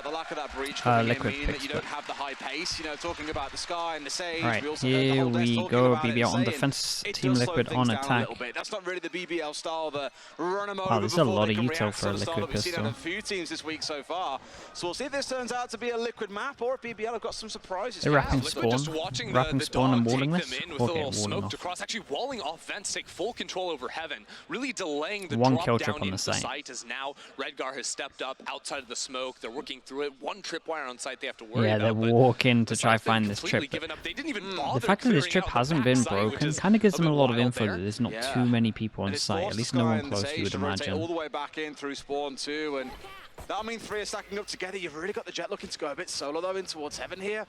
about the lack of that breach coming Liquid in, that you don't have the high pace. You know, talking about the Sky and the Sage. Right, We also here we go. BBL on defense, Team Liquid on attack. That's not really the BBL style. The run them Wow, over this is a before lot they of can util react for sort a of style Liquid that we've seen out pistol. of a few teams this week so far. So we'll see if this turns out to be a Liquid map or if BBL have got some surprises. They're wrapping spawn, wrapping spawn and walling this. Okay, walling off. Across, actually walling off vents, take full control over Heaven, really delaying the One drop kill down trip on into the site. As now Redgar has stepped up outside of the smoke. They're working through it. One tripwire on site they have to worry about. Yeah, they're walking to try find this trip. The fact that this trip hasn't been broken kind of gives them a lot of info that there's not too many people on site. At least no one close, you would imagine. All the way back in through spawn too, and that'll mean 3 are stacking up together. You've really got the Jet looking to go a bit solo though in towards Heaven here.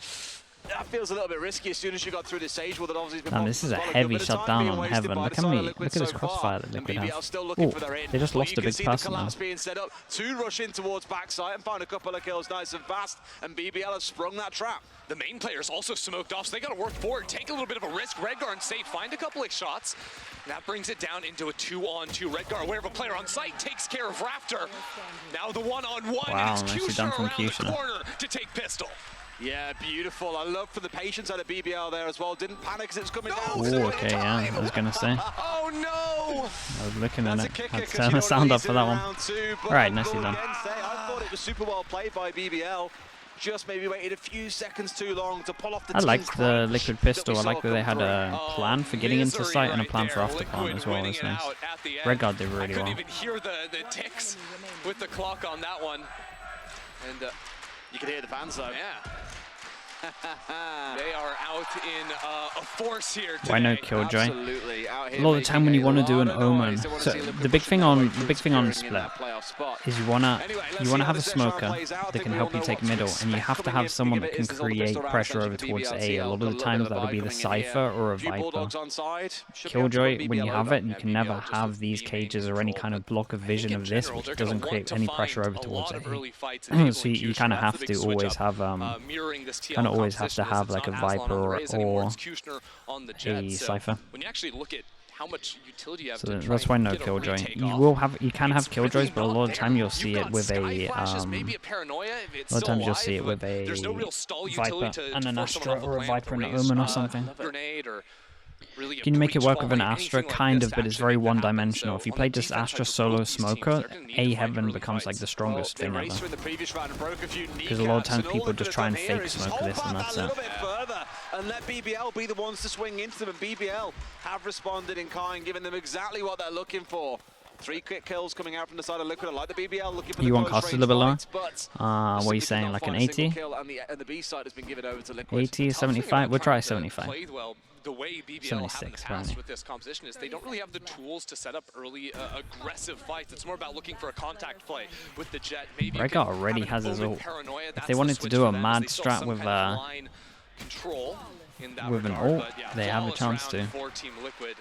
That feels a little bit risky as soon as you got through the Sage. Well, that obviously has been this is a heavy shutdown on Heaven. Look at me. Look at this crossfire that Liquid have. Oh, they just lost a big person now. Being set up to rush in towards backside and find a couple of kills nice and fast, and BBL has sprung that trap. The main player's also smoked off, so they got to work forward, take a little bit of a risk. Redgar and Safe find a couple of shots. That brings it down into a 2-on-2. Redgar, aware of a player on site, takes care of Raptor. Now the 1-on-1, wow, and it's nicely done from around the corner to take pistol. Yeah, beautiful. I love for the patience out of BBL there as well. Didn't panic as it was coming down. Oh, okay, yeah, I was going to say. Oh, no! I was looking at it. Had to turn the sound up for that one. Alright, nicely done. I thought it was super well played by BBL. Just maybe waited a few seconds too long to pull off the I liked the Liquid pistol. I like that they had a plan for getting into site and a plan for after plant as well. It's nice. Redguard did really well. I couldn't even hear the ticks with the clock on that one. And you can hear the fans though. Yeah. They are out in a force here today. Why no Killjoy? Absolutely. Out here a lot of the time when you want to do an Omen, so the big thing on Split is you wanna have a smoker that can help you take middle, and you have to have someone that can create pressure over towards A. A lot of the times that would be the Cypher or a Viper. Killjoy, when you have it, you can never have these cages or any kind of block of vision of this, which doesn't create any pressure over towards A. So you kind of have to always have always have to have like a Viper or a Cypher. When you actually look at how much utility you have, so that's why no Killjoy. You can have Killjoys, but a lot of the time you'll see it with a Viper and an Astra or a Viper and an Omen or something. Can you make it work with an Astra? Kind of, but it's very one-dimensional. If you play just Astra solo smoker, A Heaven becomes like the strongest thing ever. Because a lot of times people just try and fake smoke this and that's it. And let BBL be the ones to swing into them, and BBL have responded in kind, giving them exactly what they're looking for. 3 quick kills coming out from the side of Liquid. I like the BBL looking for you the want cost a little bit lower? What are you saying, like an 80? And the B side has been given over to Liquid. 80, 75? We'll try 75. The way BBL have in the past with this composition is they don't really have the tools to set up early aggressive fights. It's more about looking for a contact play with the Jet. Maybe Redgar already has his ult. If they wanted to do a mad strat with an ult, they have a chance to. Team Liquid.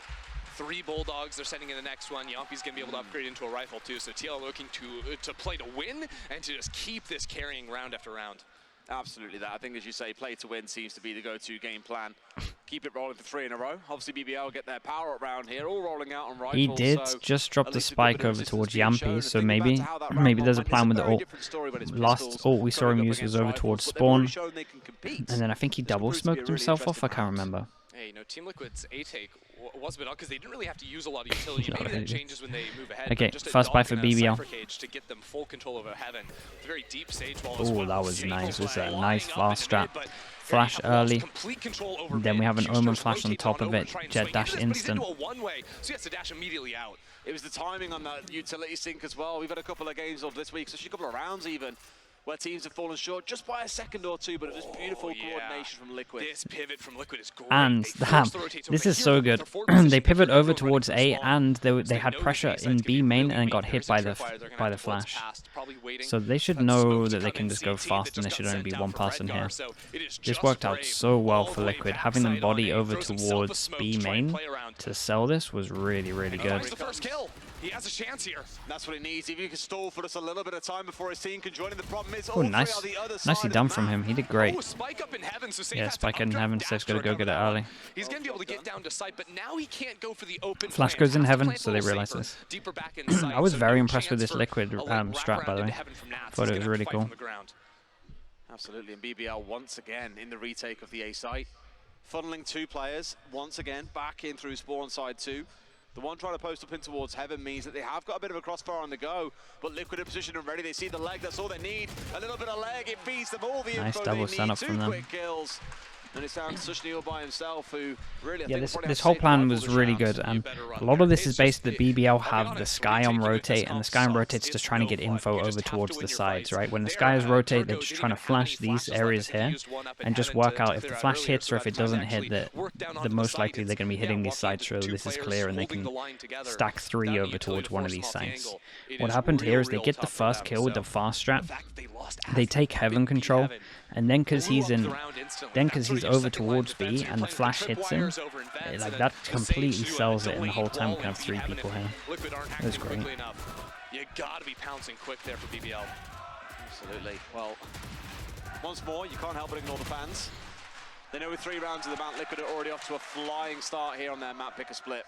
3 Bulldogs, they're sending in the next one. Yompi's going to be able to upgrade into a rifle too. So TL looking to play to win and to just keep this carrying round after round. Absolutely that. I think, as you say, play to win seems to be the go-to game plan. Keep it rolling for 3 in a row. Obviously, BBL get their power up round here, all rolling out on rifles. He did just drop the spike over towards Yampi, so maybe there's a plan with the ult. Last ult we saw him use was over towards spawn, and then I think he double smoked himself off. I can't remember. Hey, no, Team Liquid's A-take was a bit odd because they didn't really have to use a lot of utility. Maybe that changes when they move ahead. Okay, first buy for BBL. To get them full control over Heaven. Very deep Sage wall. Oh, that was nice. It was a nice fast strat. Flash early. Then we have an Omen flash on top of it. Jet dash instant. So he has to dash immediately out. It was the timing on that utility sync as well. We've had a couple of games of this week, so a couple of rounds even, where teams have fallen short just by a second or two, but it was beautiful coordination from Liquid. This pivot from Liquid is great. And this is so good. They pivot over towards A, and they had pressure in B main and got hit by the flash. So they should know that they can just go fast, and there should only be one person here. This worked out so well for Liquid. Having them body over towards B main to sell this was really, really good. He has a chance here. That's what he needs. If he can stall for us a little bit of time before his team can join in, the problem is oh, nice. Nicely done from him. He did great. Oh, spike up in Heaven, so yeah, spike in Heaven. Safe's got to go get it early. He's going to be able to get down to sight, but now he can't go for the open. Flash goes in Heaven, so they realize this. I was very impressed with this Liquid strat, by the way. Thought it was really cool. Absolutely, and BBL once again in the retake of the A site. Funneling 2 players, once again, back in through spawn side 2. The one trying to post up in towards heaven means that they have got a bit of a crossfire on the go, but Liquid in position and ready. They see the leg, that's all they need. A little bit of leg, it feeds them all the nice info double they stand need. up 2 from them. quick kills. And it's down to Sushnil by himself, who really, I Yeah, think this whole plan was really good, and a lot of this is based that BBL have the Sky on rotate, and the Sky on rotate's just trying to get info over towards the sides, right? When the Sky is rotate, they're just trying to flash these areas here, and just work out if the flash hits or if it doesn't hit, that the most likely they're going to be hitting these sides, so this is clear, and they can stack 3 over towards one of these sites. What happened here is they get the first kill with the fast strat, they take heaven control, and then because he's over towards B and the flash hits him, like that completely sells it, and the whole time we can have 3 people here. It was great. You gotta be pouncing quick there for BBL. Absolutely. Well, once more, you can't help but ignore the fans. They know with 3 rounds of the map, Liquid are already off to a flying start here on their map picker split.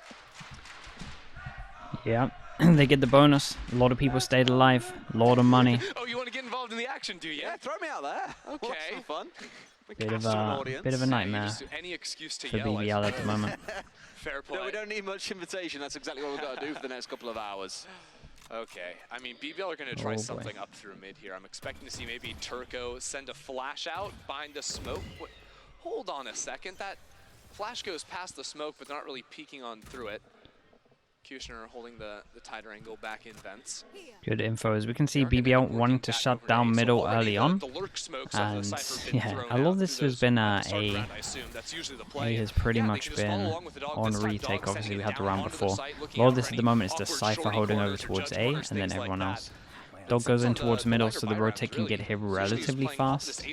Yeah, they get the bonus. A lot of people stayed alive. A lot of money. Oh, you want to get involved in the action, do you? Yeah, throw me out there. Okay. We'll have some fun. Bit of a nightmare Any excuse to for yell, BBL at the moment. Fair play. No, we don't need much invitation. That's exactly what we've got to do for the next couple of hours. Okay, I mean, BBL are going to try something up through mid here. I'm expecting to see maybe Turco send a flash out, bind a smoke. Wait, hold on a second. That flash goes past the smoke, but they're not really peeking on through it. Kushner holding the tighter angle back in vents. Good info. As we can see, BBL wanting to shut down middle early on. And yeah, a lot of this has been A has pretty much been on retake. Obviously, we had the round before. A lot of this at the moment is the Cypher holding over towards A, and then everyone else. Dog goes in towards middle, so the rotate can get here relatively fast.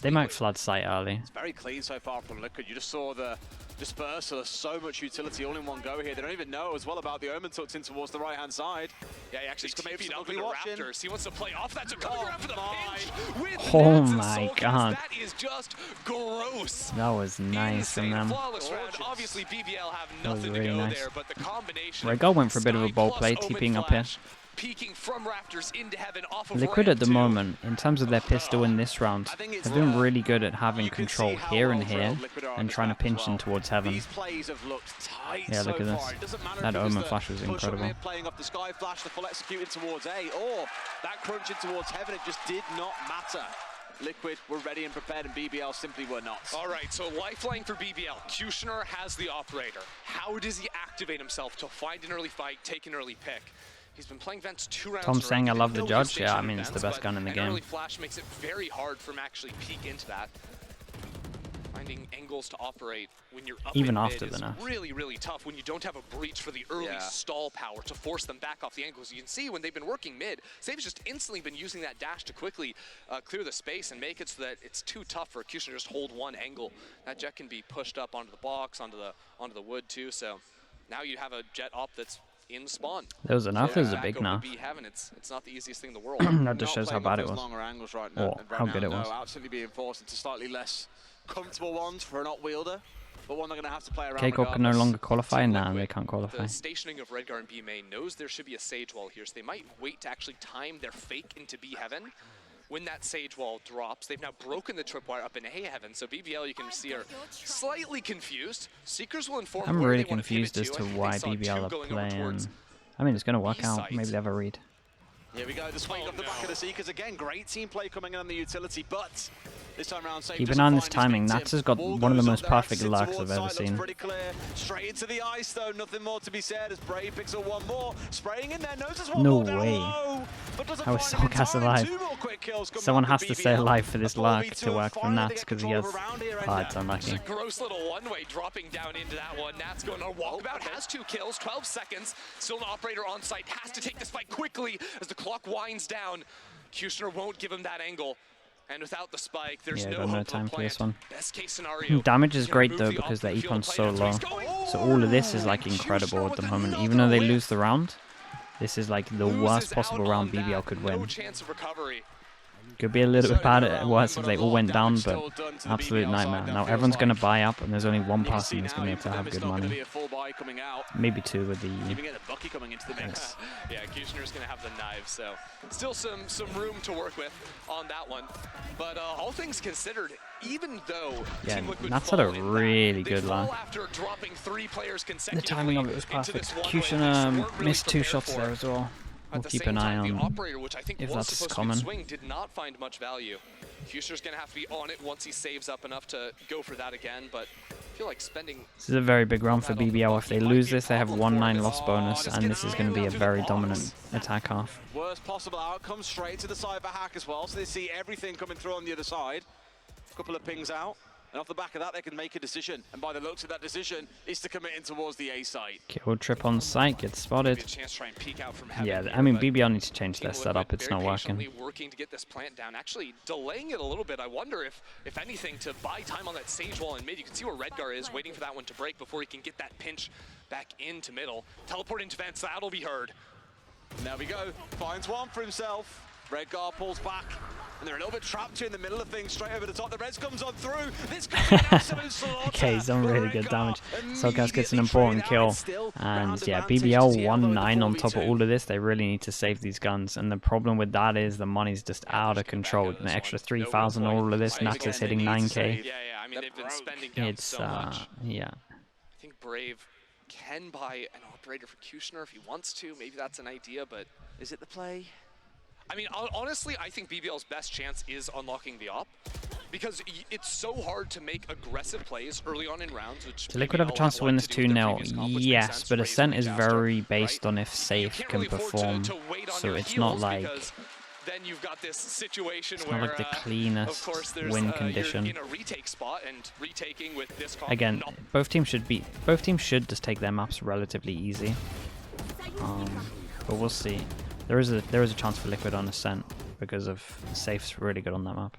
They might flood site early. It's very clean so far from Liquid. You just saw the dispersal. There's so much utility all in one go here. They don't even know as well about the Omen tucked in towards the right-hand side. Yeah, he actually TP'd up in the Raptors. He wants to play off. That's a coming around for the pinch with oh my god. That is just gross. That was nice from them. Obviously, BBL have nothing to go there, but the combination Red Guard went for a bit of a ball play, TPing up here. Peeking from Raptors into heaven off of Liquid at the moment, in terms of their pistol in this round, have been really good at having control here and here, and trying to pinch in towards heaven. Yeah, look at this. That Omen flash was incredible. Playing off the Sky flash, the full executing towards A, or that crunching towards heaven, it just did not matter. Liquid were ready and prepared, and BBL simply were not. All right, so lifeline for BBL. Kushner has the operator. How does he activate himself to find an early fight, take an early pick? He's been playing vents 2 rounds. Tom saying I love the judge. Yeah, I mean, it's the best gun in the game. Early flash makes it very hard for him to actually peek into that. Finding angles to operate when you're up even in after mid the nerf. is really, really tough when you don't have a breach for the early stall power to force them back off the angles. You can see when they've been working mid, Save's just instantly been using that dash to quickly clear the space and make it so that it's too tough for Kushner to just hold one angle. That jet can be pushed up onto the box, onto the wood too. So now you have a jet op that's in spawn. There was enough. It was a big nerf. It's not the easiest thing in the world. That just shows how bad it was. Or how good it was. Absolutely being forced into slightly less comfortable ones for an op wielder, but one they're going to have to play around. Keiko can no longer qualify. Nah, they can't qualify. The stationing of Redguard and BMA knows there should be a Sage Wall here, so they might wait to actually time their fake into B Heaven. When that Sage Wall drops, they've now broken the tripwire up in A Heaven, so BBL, you can see, are slightly confused. Seekers will inform. I'm really confused as to why BBL are playing. I mean, it's going to work out. Maybe they have a read. Here we go, the swing off the back of the Seekers again. Great team play coming in on the utility, but this time around, keep an eye on this timing. Nats has got one of the most perfect lurks I've ever seen. Pretty clear. Straight into the ice though, nothing more to be said as Brave picks up one more. Spraying in there, notices one no more way. low, I was so cast alive. Someone has to stay alive for this lurk to work for Nats because he has. Oh, it's unlucky. It's a gross little one-way dropping down into that one. Nats going on a walkabout, has 2 kills, 12 seconds. Still an operator on site, has to take this fight quickly as the clock winds down. Kushner won't give him that angle. And without the spike, there's no time for this one. Best case scenario. Damage is great though because their econ's so low. So all of this is like incredible at the moment. Even though they lose the round, this is like the worst possible round BBL could win. No chance of recovery. Could be a little bit bad, worse if they all went down, but absolute nightmare. Now everyone's going to buy up, and there's only one person who's going to be able to have good money. Maybe two with the... Yes. Yeah, Kushner's going to have the knives, so still some room to work with on that one. But all things considered, even though Team Liquid Nats had a really good line. The timing of it was perfect. Kushner missed 2 shots there as well. We'll keep an eye on if that's common. Did not find much value. Kushner's going to have to be on it once he saves up enough to go for that again, but I feel like spending... This is a very big round for BBL. If they lose this, they have 1-9 loss bonus, and this is going to be a very dominant attack half. Worst possible outcome, straight to the side for Hack as well, so they see everything coming through on the other side. A couple of pings out. And off the back of that, they can make a decision. And by the looks of that decision, is to commit in towards the A site. Kill trip on site, gets spotted. Yeah, I mean, BBL needs to change their setup. It's not working. Working to get this plant down, actually delaying it a little bit. I wonder if anything, to buy time on that Sage wall in mid. You can see where Redgar is, waiting for that one to break before he can get that pinch back into middle. Teleport into vents, that'll be heard. There we go. Finds one for himself. Redgar pulls back. And they're a little bit trapped here in the middle of things, straight over the top. The Reds comes on through. This could be an absolute slaughter. Okay, he's done really good damage. Sokas gets an important kill. And yeah, BBL 1-9 on top of all of this. They really need to save these guns. And the problem with that is the money's just out of control. An extra 3,000 on all of this. Nats is hitting 9k. Yeah, I mean, they've been spending down so much. Yeah. I think Brave can buy an operator for Kushner if he wants to. Maybe that's an idea, but is it the play? I mean, honestly, I think BBL's best chance is unlocking the op, because it's so hard to make aggressive plays early on in rounds. Does Liquid have a chance to win this 2-0? Yes, but Ascent is very based on if Safe can perform, so it's not like... Then you've got this situation it's where, not like the cleanest win condition. in a retake spot and retaking with this again, both teams should just take their maps relatively easy. But we'll see. There is a chance for Liquid on Ascent because of Safe's really good on that map.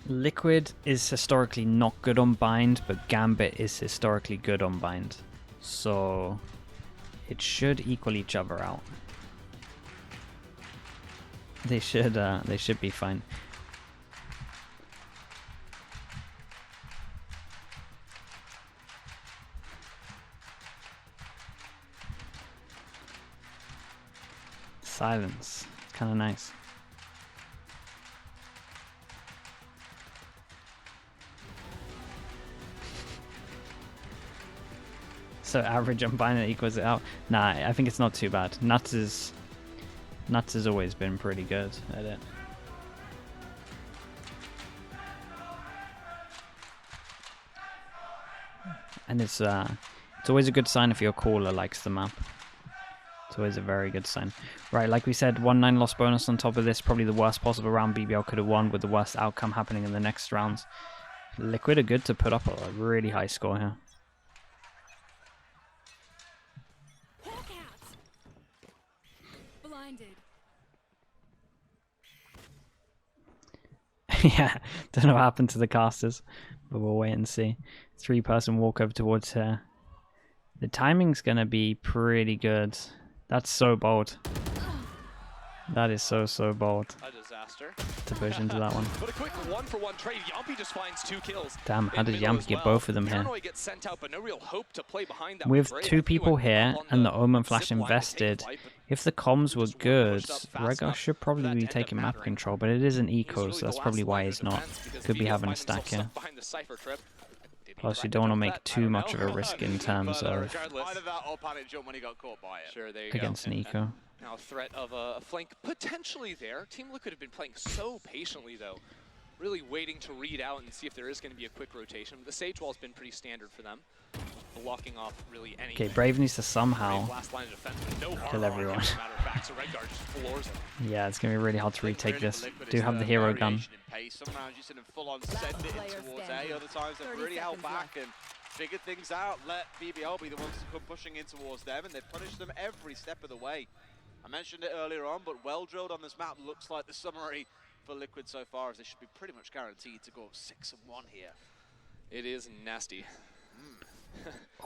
Liquid is historically not good on bind, but Gambit is historically good on bind. So it should equal each other out. They should be fine. Silence. It's kind of nice. So average on bind equals it out. Nah, I think it's not too bad. Nuts has always been pretty good at it. And it's always a good sign if your caller likes the map. It's always a very good sign. Right, like we said, 1-9 loss bonus on top of this. Probably the worst possible round BBL could have won, with the worst outcome happening in the next rounds. Liquid are good to put up a really high score here. Yeah, don't know what happened to the casters, but we'll wait and see. 3-person walk over towards her. The timing's going to be pretty good. That's so bold. That is so bold. A disaster. To push into that one. But a quick 1-for-1 trade. Yampi just finds 2 kills. Damn, how did Yampi get both of them here? Sent out, but no real hope to play behind that. With 2 people here and the Omen Flash invested, if the comms were good, Redgar should probably be taking map control, but it is an eco, so that's probably why he's not. Could be having a stack here. Plus, you don't want to make too much of a risk in terms of against an eco. Now, threat of a flank potentially there. Team Liquid have been playing so patiently, though. Really waiting to read out and see if there is going to be a quick rotation. The Sage wall has been pretty standard for them. Blocking off really any. Okay, Brave needs to somehow kill everyone. Yeah, it's going to be really hard to retake this. Do have the hero gun. Sometimes you send them full on send it in towards A, other times they've really held back and figured things out. Let BBL be the ones to come pushing in towards them, and they've punished them every step of the way. I mentioned it earlier on, but well drilled on this map looks like the summary for Liquid so far, as they should be pretty much guaranteed to go 6-1 here. It is nasty.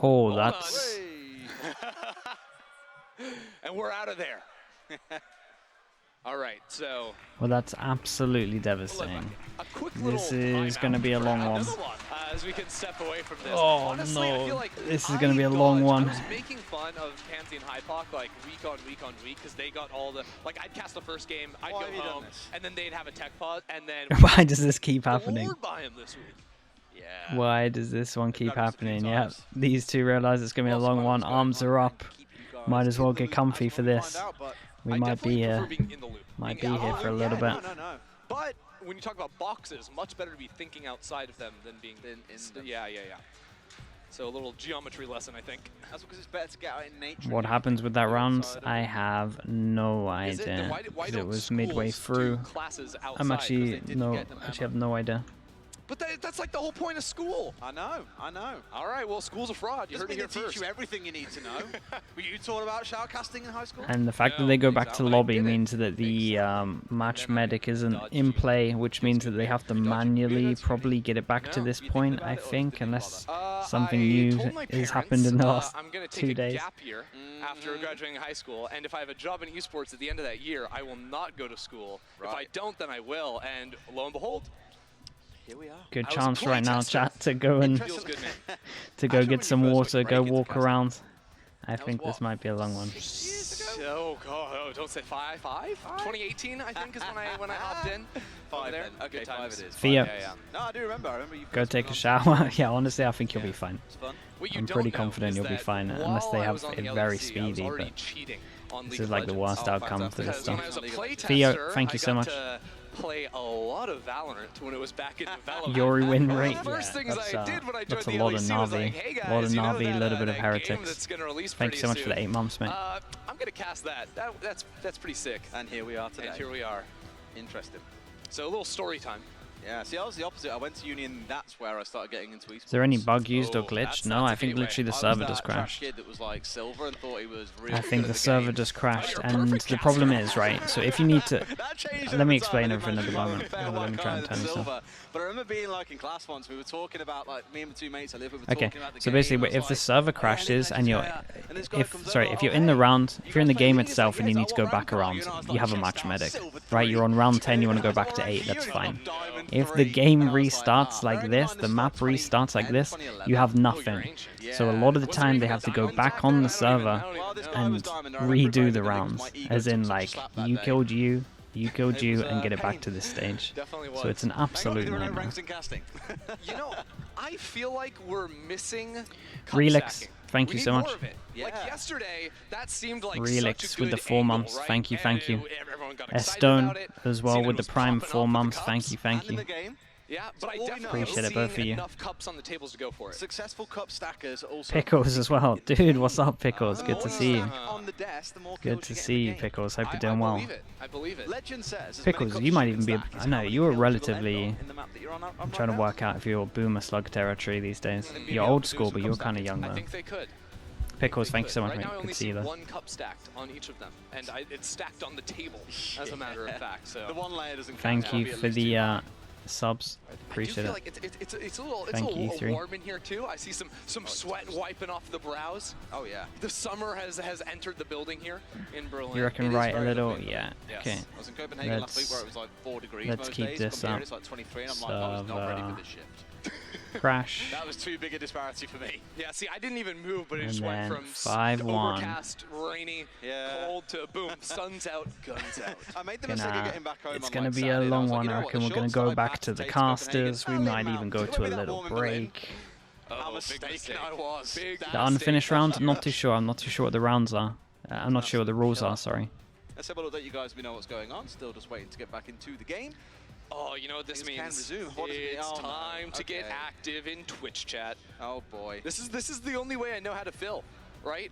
Oh, that's... And we're out of there. All right, so... Well, that's absolutely devastating. This is going to be a long one. As we can step away from this. Oh, honestly, no. I feel like This is going to be a long one. I was making fun of Pansy and Hypoc like week on week because they got all the... Like, I'd cast the first game, I'd go home, and then they'd have a tech pause, and then... Why does this keep happening? By him this week. Yeah. Why does this one keep happening? Yep, these two realize it's going to be a long one. Arms are up. Might as well get comfy for this. We might be here. Might be here for a little bit. But when you talk about boxes, much better to be thinking outside of them than being in them. Yeah. So a little geometry lesson, I think. That's because it's better to get out in nature. What happens with that round? I have no idea. Because it was midway through. I'm actually have no idea. But that's like the whole point of school. I know. All right, well, school's a fraud. You heard it here first. Teach you everything you need to know. Were you taught about shoutcasting in high school? And the fact that they go back to lobby means that the match medic isn't in play, which means that they have to manually probably get it back to this point, I think, unless something new has happened in the last 2 days. Gap year after graduating high school, and if I have a job in esports at the end of that year, I will not go to school. If I don't, then I will, and lo and behold, here we are. Good chance right now, chat, to go and get some water, go walk around. I think this might be a long one. Oh god, don't say 5. 2018, I think, is when I hopped in. 5 there. Okay, 5 it is. Theo. Yeah. No, I do remember. Go take a shower. Yeah, honestly, I think you'll be fine. It's fun. I'm pretty confident you'll be fine, unless they have it very speedy. But this is like the worst outcome for this stuff. Theo, thank you so much. Play a lot of Valorant when it was back in development. Yori win rate, First things I did when I joined that's a the lot of LEC was Na'Vi, like, hey guys, a lot of you know Na'Vi, a that, little bit of game Heretics. that's gonna release Thank you so much soon. for the 8 months, mate. I'm gonna cast that. That's pretty sick. And here we are today. And here we are. Interesting. So a little story time. Yeah, see, I was the opposite. I went to uni and that's where I started getting into esports. Is there any bug used or glitched? No, I think literally the server just crashed. Kid that was like silver and thought he was really I think the server just crashed, and the problem is, right, so if you need to... Let me explain it for another moment. Let me try and turn this off. But I remember being like in class once, we were talking about, like, me and my two mates I live with, Okay, so basically, if the server crashes and you're... If you're in the round, if you're in the game itself and you need to go back around, you have a match medic, right? You're on round 10, you want to go back to 8, that's fine. If the game restarts like this, the map restarts like this, you have nothing. So a lot of the time they have to go back on the server and redo the rounds, as in like you killed you, and get it back to this stage. So it's an absolute nightmare. You know, I feel like we're missing Relix, thank you so much. Like yesterday, that seemed like Relix with the 4 months, right? Thank you. Stone as well with the Prime 4 months, thank you. Yeah, but I definitely appreciate it, both of you. enough cups on the tables to go for it. Successful cup stackers also. Pickles as well, dude. What's up, Pickles? Good to see you. Good to see you, Pickles. Hope you're doing well. I believe it. Legend says Pickles, you might even be. I know you were relatively. I'm trying to work out if you're boomer slug territory these days. You're old school, but you're kind of young though. I think they could. Pickles, thank you so much, mate. Right now I Good to see you though. one cup stacked on each of them, and it's stacked on the table, as a matter of fact. So the one layer doesn't. Thank you for the subs. Appreciate it. Like it's a little warm in here too. I see some sweat wiping off the brows. Oh yeah. The summer has entered the building here in Berlin. You reckon right a little? Yeah. Yes. Okay. I was in Copenhagen last week where it was like 4 degrees let's most keep days. this up. It's like 23 and I'm like, I was not ready for this shift. Crash. That was too big a disparity for me. Yeah, see, I didn't even move, but it And just went then from 5-1. overcast, rainy, cold to boom, sun's out, guns out. I made the mistake of getting back home. It's gonna be a long one. I reckon we're gonna go back to the casters. We might even go to a little break. How mistaken I was. The unfinished round. Not too sure. I'm not too sure what the rounds are. I'm not sure what the rules are. Sorry. Let's have a look at you guys. We know what's going on. Still just waiting to get back into the game. Oh, you know what this means? It's time to get active in Twitch chat. Oh boy. This is the only way I know how to fill, right?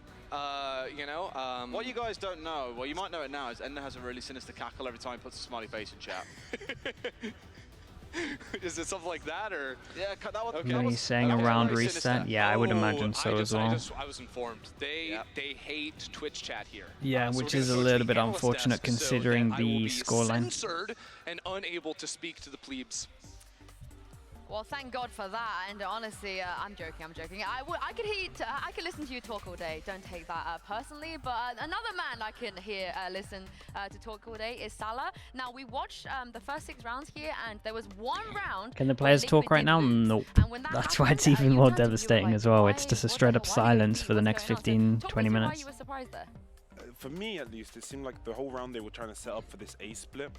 You know. What you guys don't know, well, you might know it now, is Ender has a really sinister cackle every time he puts a smiley face in chat. Is it something like that, or? Yeah, that one. Okay. He's saying a round reset. Yeah, I would imagine so as well. I was informed. They hate Twitch chat here. Yeah, which is a little bit unfortunate considering the scoreline. Censored and unable to speak to the plebes. Well, thank God for that. And honestly, I'm joking. I could listen to you talk all day. Don't take that personally. But another man I can listen to talk all day is Salah. Now, we watched the first 6 rounds here, and there was one round. Can the players talk right now? Nope. That's why it's even more devastating as well. It's just a straight up silence for the next 15, 20 minutes. You were surprised there? For me, at least, it seemed like the whole round they were trying to set up for this A split.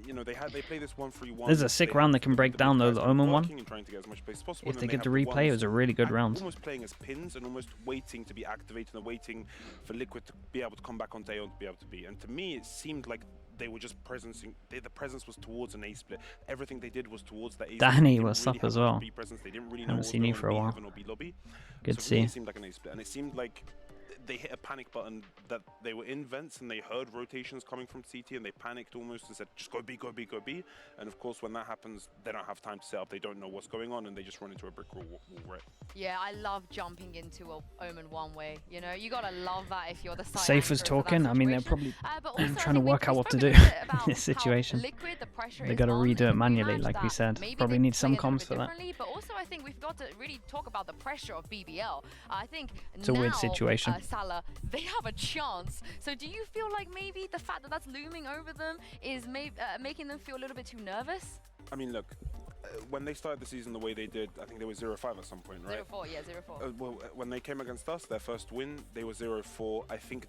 You know, they play this 1-3-1. There's a sick round that can break down though, the Omen one. If they get to replay, it was a really good round. Almost playing as pins and almost waiting to be activated and waiting for Liquid to be able to come back onto A and to be able to B. And to me, it seemed like they were just presencing. The presence was towards an A split. Everything they did was towards the A split. Danny was up as well. They didn't really Haven't seen you for a while. Good to see. It seemed like an A split, and it seemed like they hit a panic button that they were in vents and they heard rotations coming from CT and they panicked almost and said, just go B, go B, go B. And of course, when that happens, they don't have time to set up. They don't know what's going on and they just run into a brick wall, right? Yeah, I love jumping into a Omen one way. You know, you gotta love that if you're the side. Safe as talking. I mean, they're probably trying to work out what to do in this situation. They gotta redo it manually, like we said. Probably need some comms for that. But also, I think we've got to really talk about the pressure of BBL. I think it's a weird situation. Salah, they have a chance. So do you feel like maybe the fact that that's looming over them is making them feel a little bit too nervous? I mean, look, when they started the season the way they did, I think they were 0-5 at some point, right? 0-4, yeah, 0-4. Well, when they came against us, their first win, they were 0-4. I think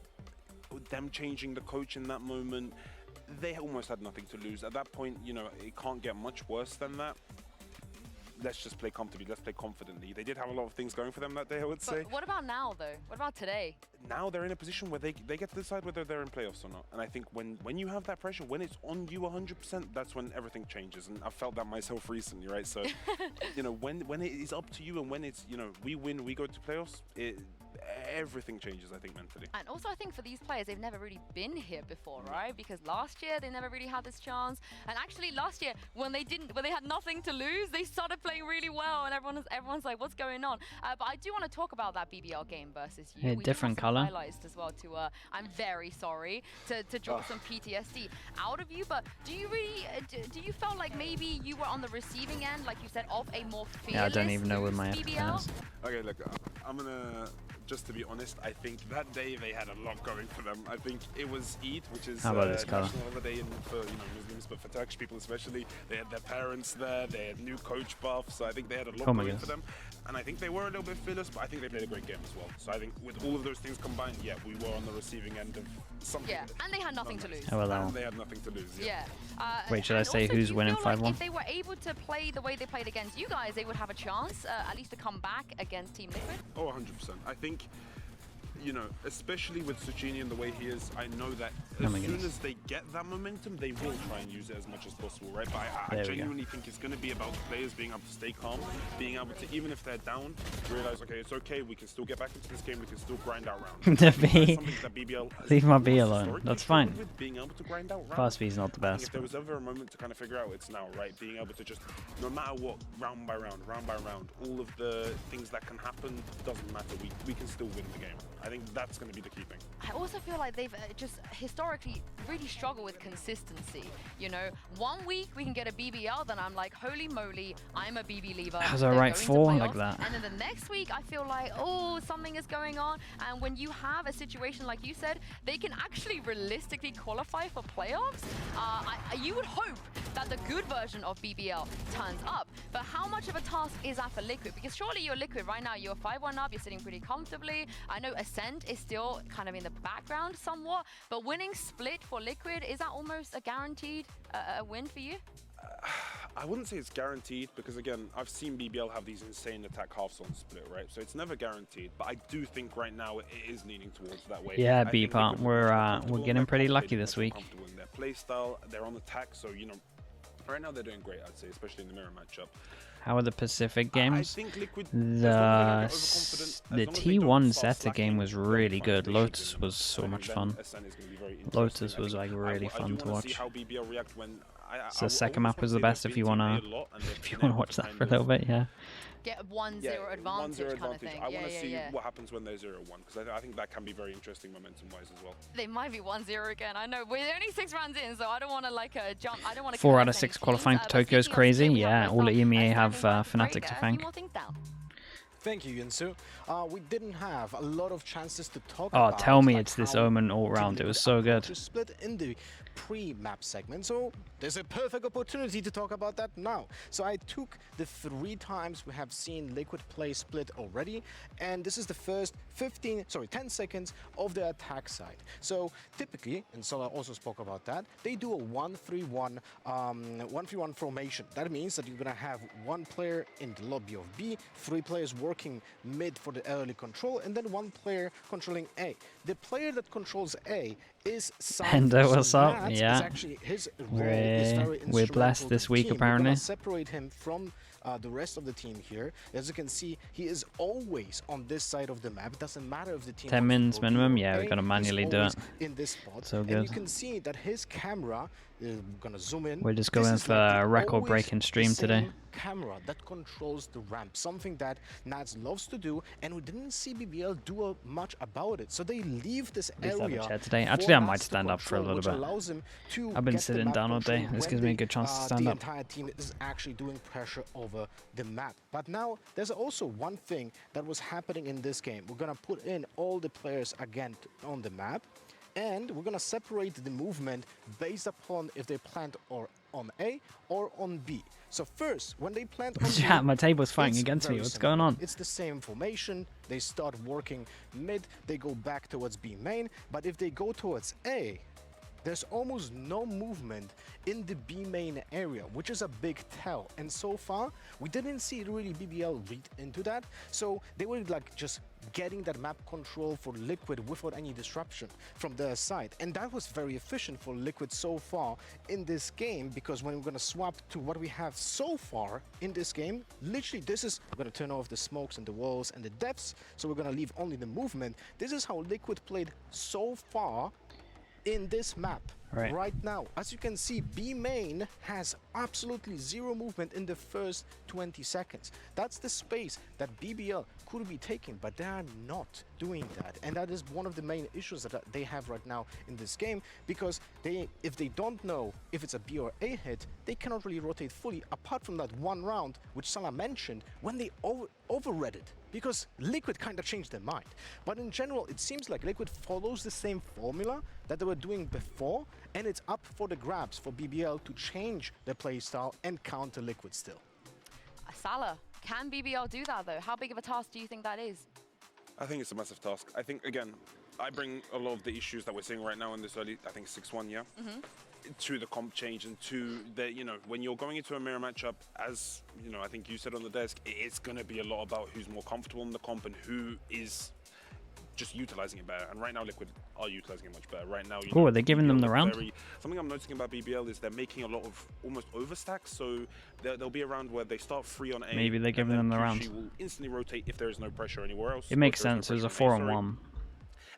them changing the coach in that moment, they almost had nothing to lose. At that point, you know, it can't get much worse than that. Let's just play comfortably, let's play confidently. They did have a lot of things going for them that day, I would say. What about now, though? What about today? Now they're in a position where they get to decide whether they're in playoffs or not. And I think when you have that pressure, when it's on you 100%, that's when everything changes. And I've felt that myself recently, right? So, you know, when it is up to you and when it's, you know, we win, we go to playoffs, everything changes, I think, mentally. And also, I think for these players, they've never really been here before, right? Because last year, they never really had this chance. And actually, last year, when they had nothing to lose, they started playing really well. And everyone's like, what's going on? But I do want to talk about that BBL game versus you. Yeah, different color. Highlights as well to, I'm very sorry to draw some PTSD out of you. But do you really, do you feel like maybe you were on the receiving end, like you said, of a more fearless Yeah, I don't even know where my BBL? is. Okay, look, I'm gonna... Just to be honest, I think that day they had a lot going for them. I think it was Eid, which is national holiday for Muslims, but for Turkish people especially, they had their parents there, they had new coach buff, so I think they had a lot going for them. And I think they were a little bit fearless, but I think they played a great game as well. So I think with all of those things combined, yeah, we were on the receiving end of something. Yeah, and they had nothing to lose. Oh, well, and they had nothing to lose. Yeah. Wait, should I say who's winning 5-1? Like if they were able to play the way they played against you guys, they would have a chance, at least to come back against Team Liquid? Oh, 100%. I think, you know, especially with Suchini and the way he is, I know that as soon as they get that momentum, they will try and use it as much as possible, right? But I genuinely think it's going to be about the players being able to stay calm, being able to, even if they're down, realize, okay, it's okay, we can still get back into this game, we can still grind out rounds. Leave my B alone, that's fine. Being able to grind out rounds. Fast B is not the best. If there was ever a moment to kind of figure out, it's now, right? Being able to just, no matter what, round by round, all of the things that can happen, doesn't matter, we can still win the game. I think that's going to be the key thing. I also feel like they've just historically really struggled with consistency. You know, 1 week we can get a BBL, then I'm like, holy moly, I'm a BB lever. Has a right 4 like that. And then the next week I feel like, oh, something is going on. And when you have a situation like you said, they can actually realistically qualify for playoffs. You would hope that the good version of BBL turns up. But how much of a task is that for Liquid? Because surely you're Liquid right now, you're 5-1 up, you're sitting pretty comfortably. I know Ascent is still kind of in the background somewhat, but winning Split for Liquid, is that almost a guaranteed win for you? I wouldn't say it's guaranteed because, again, I've seen BBL have these insane attack halves on Split, right? So it's never guaranteed, but I do think right now it is leaning towards that way. Yeah, B-Part, we're getting pretty lucky this week. In their play style, they're on attack, so, you know, right now they're doing great, I'd say, especially in the mirror matchup. How are the Pacific games? I think Liquid, the T1 Zeta game was really good. Lotus was so much fun. Lotus was like really fun to watch. I do want to see how BBL react when So the second map was the best if you wanna watch that for a little bit, yeah. Get a 1-0 advantage kind of thing. I want to see what happens when they're 0-1, because I think that can be very interesting momentum-wise as well. They might be 1-0 again. I know we're only 6 rounds in, so I don't want to like jump. I don't want to. 4 out of 6 qualifying for Tokyo is crazy. Yeah, all the EMEA have Fnatic to thank. Thank you, Yunsu. We didn't have a lot of chances to talk about. Oh, tell me it's this Omen all round. It was so good. Split in the pre-map segment, so there's a perfect opportunity to talk about that now. So I took the 3 times we have seen Liquid play split already, and this is the first 10 seconds of the attack side. So typically, and Sola also spoke about that, they do a 1-3-1 formation. That means that you're gonna have 1 player in the lobby of B, 3 players working mid for the early control, and then 1 player controlling A. The player that controls A is Endo, what's up? Yeah, we're blessed this week apparently. Separate him from the rest of the team here. As you can see, he is always on this side of the map. It doesn't matter if the team 10 mins minimum. Yeah, we're gonna manually do it. In this spot. So good. And you can see that his camera. Gonna zoom in. We're just going for a record-breaking stream today. Camera that controls the ramp, something that Nats loves to do, and we didn't see BBL do much about it. So they leave this area today. Actually, I might stand up for a little bit. I've been sitting down all day. This gives me a good chance to stand up. The entire team is actually doing pressure over the map. But now there's also one thing that was happening in this game. We're gonna put in all the players again on the map. And we're gonna separate the movement based upon if they plant or on A or on B. So first, when they plant on B, my table's fighting against me. What's going on? It's the same formation. They start working mid. They go back towards B main. But if they go towards A, there's almost no movement in the B main area, which is a big tell. And so far, we didn't see really BBL read into that. So they were like just getting that map control for Liquid without any disruption from their side. And that was very efficient for Liquid so far in this game, because when we're going to swap to what we have so far in this game, literally this is, we're going to turn off the smokes and the walls and the depths, so we're going to leave only the movement. This is how Liquid played so far in this map right now. As you can see, B main has absolutely 0 movement in the first 20 seconds. That's the space that BBL could be taking, but they are not doing that. And that is one of the main issues that they have right now in this game, because if they don't know if it's a B or A hit, they cannot really rotate fully, apart from that one round, which Salah mentioned, when they overread it. Because Liquid kind of changed their mind. But in general, it seems like Liquid follows the same formula that they were doing before, and it's up for the grabs for BBL to change their playstyle and counter Liquid still. Salah, can BBL do that though? How big of a task do you think that is? I think it's a massive task. I think, again, I bring a lot of the issues that we're seeing right now in this early, I think 6-1, yeah? To the comp change and to the, when you're going into a mirror matchup, as, I think you said on the desk, it's going to be a lot about who's more comfortable in the comp and who is just utilizing it better. And right now, Liquid are utilizing it much better. Right now, are they giving them the round? Something I'm noticing about BBL is they're making a lot of almost overstacks. So there'll be a round where they start free on A. Maybe they're giving them the round. She will instantly rotate if there is no pressure anywhere else. It makes sense. There's a 4-on-1.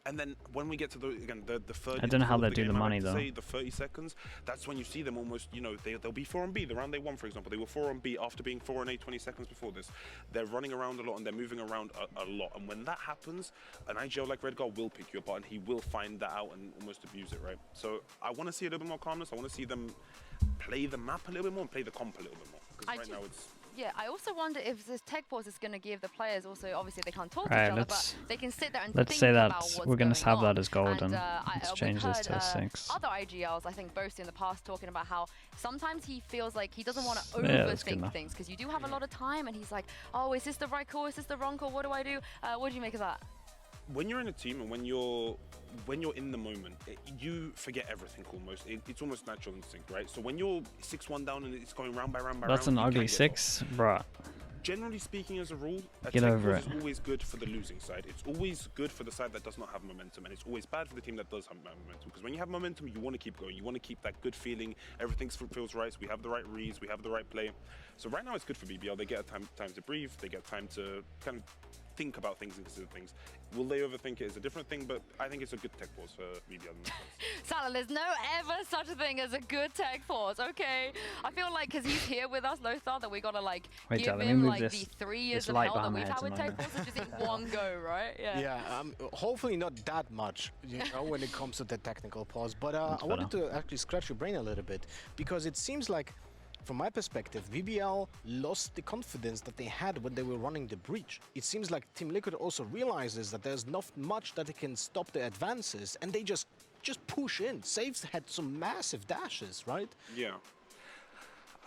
And then when we get to the 30, I don't know how they do the money though. Say the 30 seconds, that's when you see them almost, they'll be 4 on B. The round they won, for example, they were 4 on B after being 4 on A 20 seconds before this. They're running around a lot and they're moving around a lot. And when that happens, an IGL like Redgar will pick you apart and he will find that out and almost abuse it, right? So I want to see a little bit more calmness. I want to see them play the map a little bit more and play the comp a little bit more. Because right now it's... Yeah, I also wonder if this tech pause is going to give the players also, obviously they can't talk to each other, but they can sit there and think about what's going on. We're going to have that as golden. Let's change this to 6. Other IGLs, I think, both in the past talking about how sometimes he feels like he doesn't want to overthink things, because you do have a lot of time and he's like, oh, is this the right call? Is this the wrong call? What do I do? What do you make of that? When you're in a team and when you're in the moment, you forget everything almost. It's almost natural instinct, right? So when you're 6-1 down and it's going round by round by round, that's an ugly 6, bruh. Generally speaking, as a rule, get over it. Is always good for the losing side. It's always good for the side that does not have momentum, and it's always bad for the team that does have momentum. Because when you have momentum, you want to keep going. You want to keep that good feeling. Everything feels right. We have the right reads. We have the right play. So right now, it's good for BBL. They get time to breathe. They get time to kind of think about things and consider things. Will they overthink it is a different thing, but I think it's a good tech pause for BBL. Salah, there's no ever such a thing as a good tech pause, okay? I feel like because he's here with us, Lothar, that we gotta like give him like the 3 years of hell that we've had with tech pause, just in one go, right? Yeah, hopefully not that much, you know, when it comes to the technical pause. But I wanted to actually scratch your brain a little bit, because it seems like, from my perspective, BBL lost the confidence that they had when they were running the breach. It seems like Team Liquid also realizes that there's not much that it can stop the advances, and they just push in. Saves had some massive dashes, right? Yeah.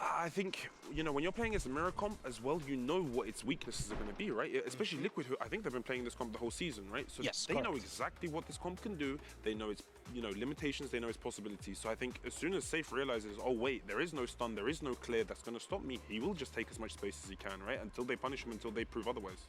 I think, you know, when you're playing as a mirror comp as well, you know what its weaknesses are going to be, right? Especially Liquid, who I think they've been playing this comp the whole season, right? So yes, they know exactly what this comp can do. They know its, you know, limitations. They know its possibilities. So I think as soon as Safe realizes, oh wait, there is no stun, there is no clear that's going to stop me, he will just take as much space as he can, right? Until they punish him, until they prove otherwise.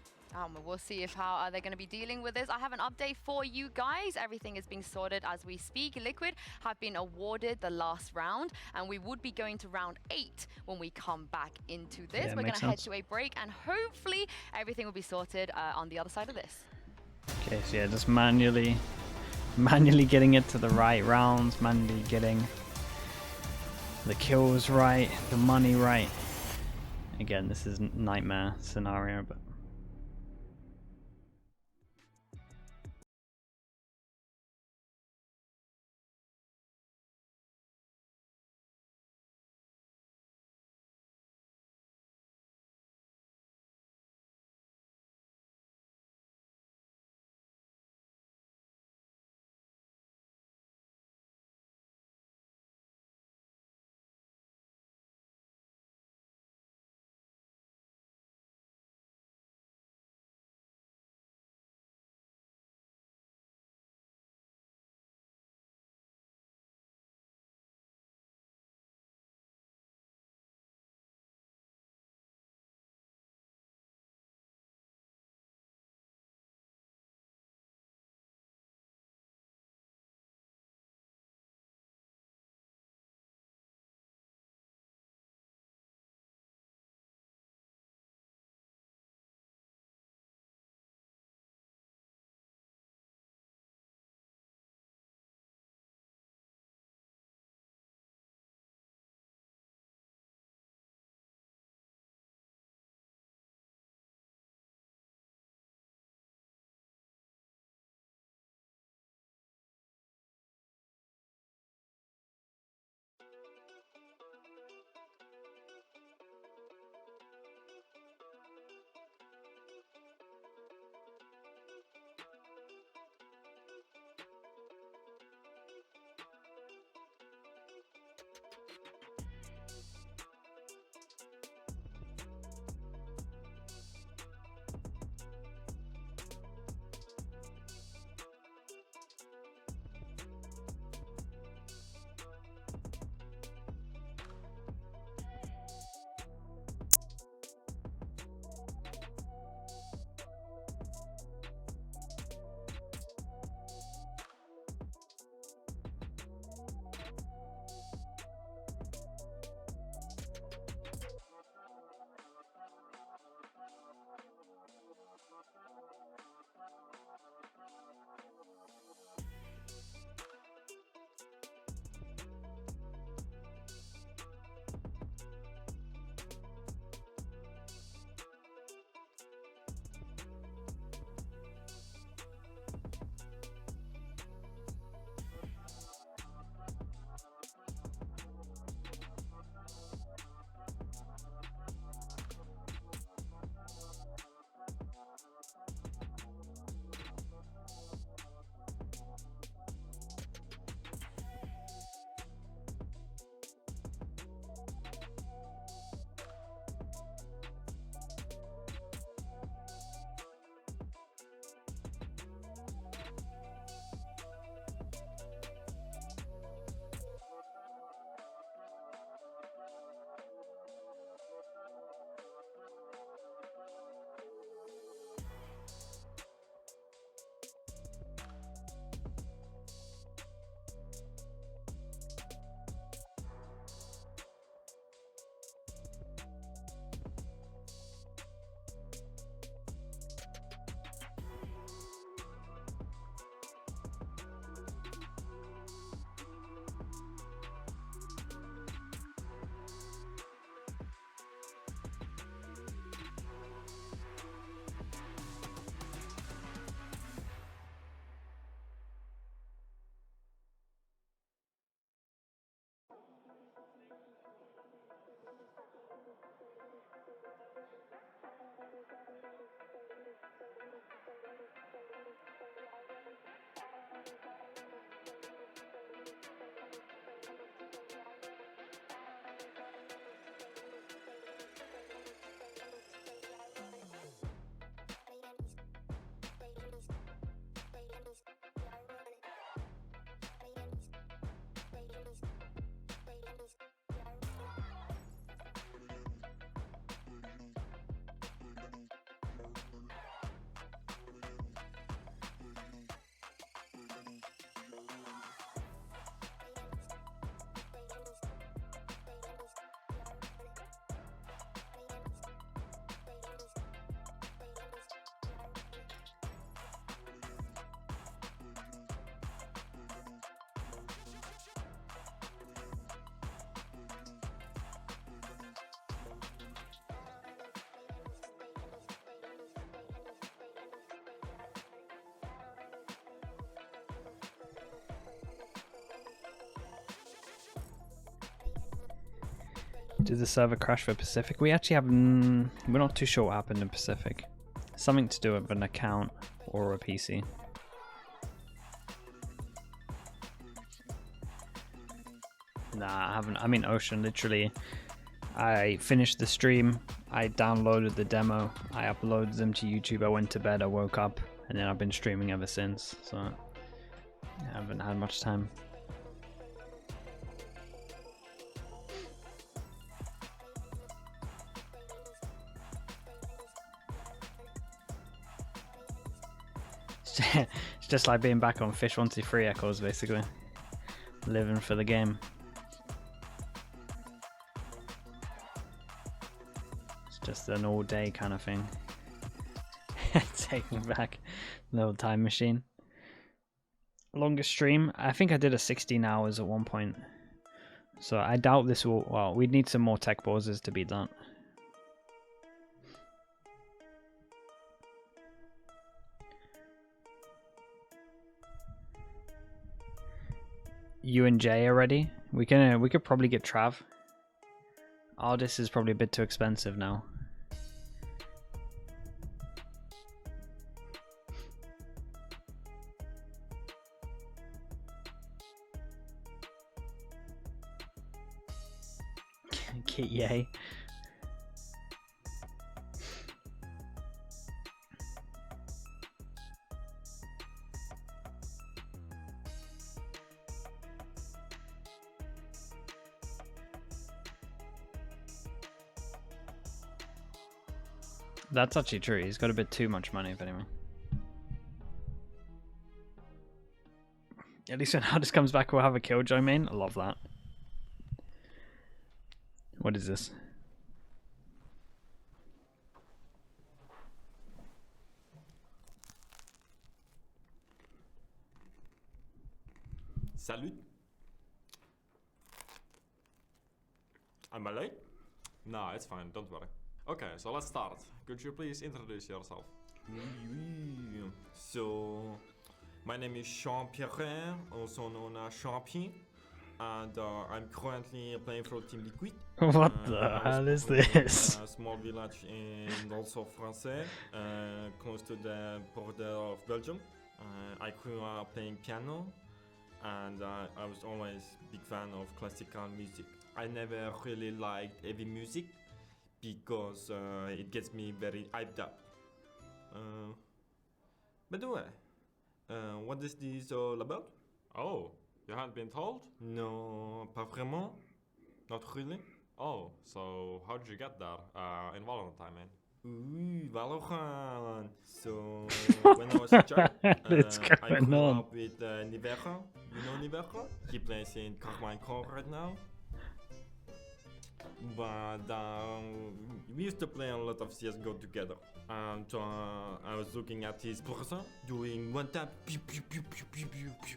We'll see if how they're going to be dealing with this. I have an update for you guys. Everything is being sorted as we speak. Liquid have been awarded the last round, and we would be going to round 8 when we come back into this. We're going to head to a break, and hopefully everything will be sorted on the other side of this. Okay, so yeah, just manually getting it to the right rounds, manually getting the kills right, the money right. Again, this is nightmare scenario, but Did the server crash for Pacific? We actually have... we're not too sure what happened in Pacific. Something to do with an account or a PC. Nah, I haven't. I mean, Ocean, literally. I finished the stream. I downloaded the demo. I uploaded them to YouTube. I went to bed. I woke up. And then I've been streaming ever since. So I haven't had much time. It's just like being back on Fish 123 Echoes, basically. Living for the game. It's just an all day kind of thing. Taking back the little time machine. Longest stream? I think I did a 16 hours at one point. So I doubt this will... Well, we'd need some more tech pauses to beat that. You and Jay are ready. We could probably get Trav. Oh, this is probably a bit too expensive now. Yay. That's actually true. He's got a bit too much money, if anyone. At least when Hardest comes back, we'll have a Killjoy main. I love that. What is this? Salut. Am I late? No, it's fine. Don't worry. Okay, so let's start. Could you please introduce yourself? So, my name is Jean-Pierre, also known as Champion, and I'm currently playing for Team Liquid. What the hell is this? A small village in also Français, close to the border of Belgium. I grew up playing piano, and I was always a big fan of classical music. I never really liked heavy music, because it gets me very hyped up. By the way, what is this all about? Oh, you hadn't been told? No, pas vraiment. Not really. Oh, so how did you get there in Valorant time, man? Ooh, Valorant. So, when I was a child, I grew up with Nivera. You know Nivera? He plays in Carmine Core right now. But we used to play a lot of CSGO together, and I was looking at his brother doing one tap, pew, pew, pew, pew, pew, pew, pew.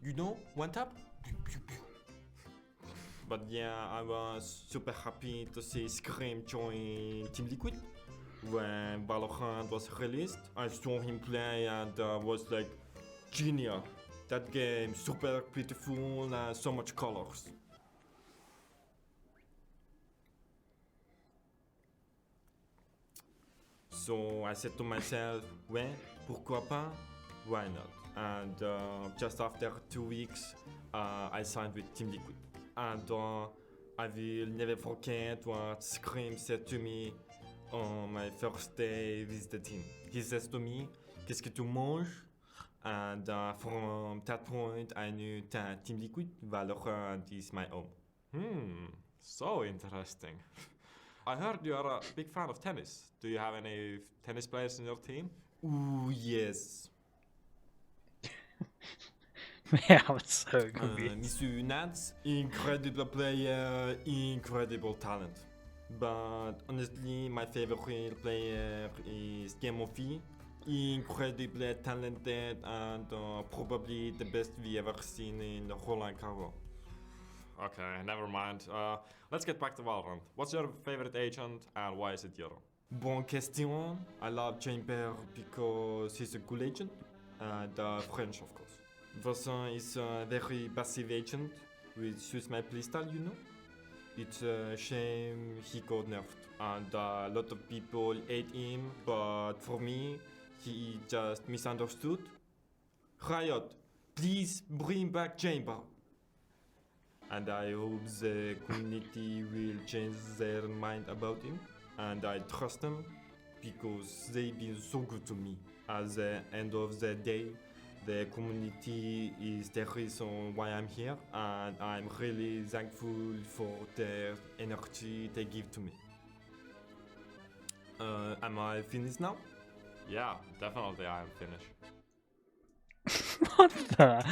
You know, one tap? Pew, pew, pew. But yeah, I was super happy to see Scream join Team Liquid. When Valorant was released, I saw him play and was like, genius. That game, super beautiful and so much colors. So I said to myself, well, pourquoi pas? Why not? And just after 2 weeks, I signed with Team Liquid. And I will never forget what Scream said to me on my first day with the team. He says to me, qu'est-ce que tu manges? And from that point, I knew that Team Liquid, Valorant is my home. So interesting. I heard you are a big fan of tennis. Do you have any tennis players in your team? Ooh, yes. Yeah, it's so confused. Monsieur Nats, incredible player, incredible talent. But honestly, my favorite player is Gamofi. Incredibly talented and probably the best we ever seen in Roland Garros. Okay, never mind. Let's get back to Valorant. What's your favorite agent and why is it Euro? Bonne question. I love Chamber because he's a cool agent and French, of course. Vincent is a very passive agent which suits my playstyle, you know. It's a shame he got nerfed, and a lot of people hate him, but for me, he just misunderstood. Riot, please bring back Chamber. And I hope the community will change their mind about him, and I trust them because they've been so good to me. At the end of the day, the community is the reason why I'm here, and I'm really thankful for their energy they give to me. Am I finished now? Yeah, definitely I am finished. What the?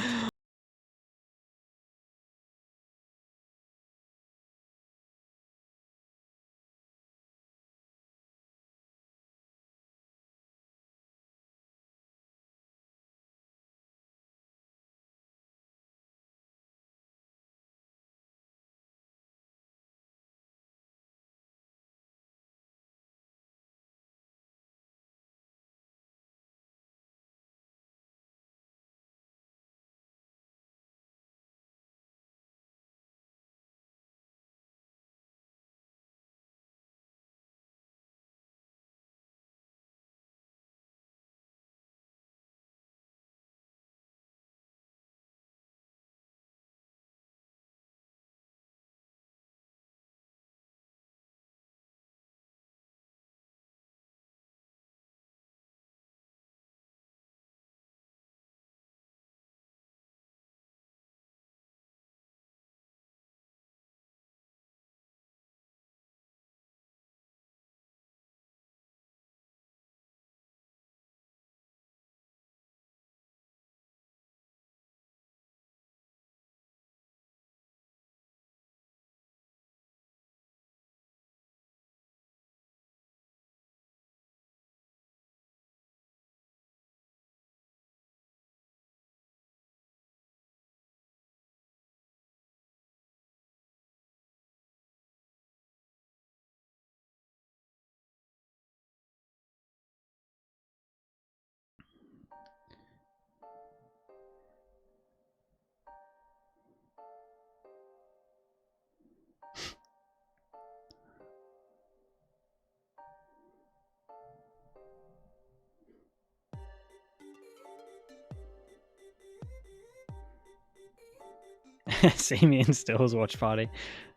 See me and Still's watch party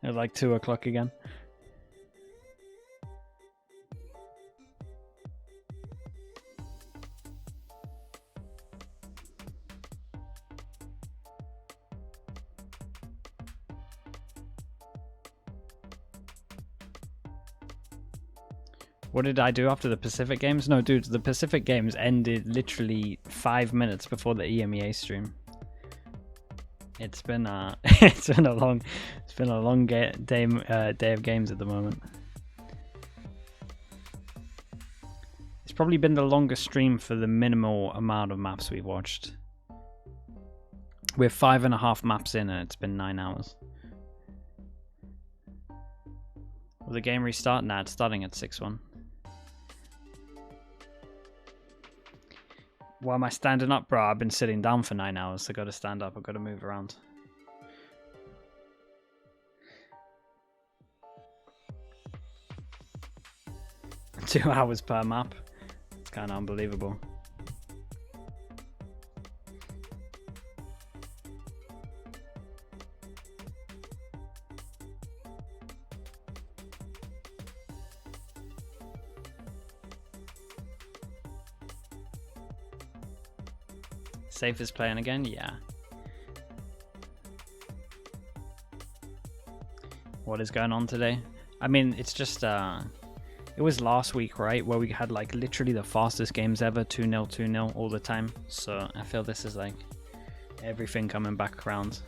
at like 2 o'clock again. What did I do after the Pacific Games? No, dude, the Pacific Games ended literally 5 minutes before the EMEA stream. It's been it's been a long day of games at the moment. It's probably been the longest stream for the minimal amount of maps we've watched. We're 5.5 maps in and it's been 9 hours. Will the game restart? Nah, it's starting at 6-1. Why am I standing up, bro? I've been sitting down for 9 hours. I gotta stand up. I've gotta move around. Two hours per map. It's kind of unbelievable. Safest playing again? Yeah. What is going on today? I mean, it's just it was last week, right, where we had like literally the fastest games ever, 2-0, 2-0 all the time. So I feel this is like everything coming back around.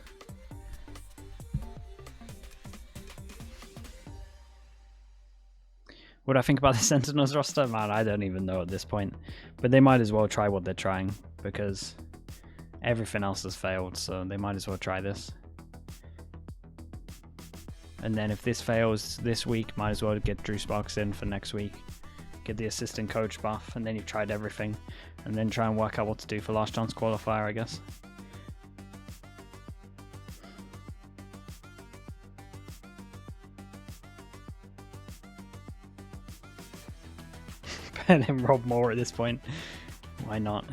What do I think about the Sentinels roster? Man, I don't even know at this point. But they might as well try what they're trying because everything else has failed, so they might as well try this. And then if this fails this week, might as well get Drew Sparks in for next week. Get the assistant coach buff, and then you've tried everything. And then try and work out what to do for last chance qualifier, I guess. and then rob more at this point. Why not?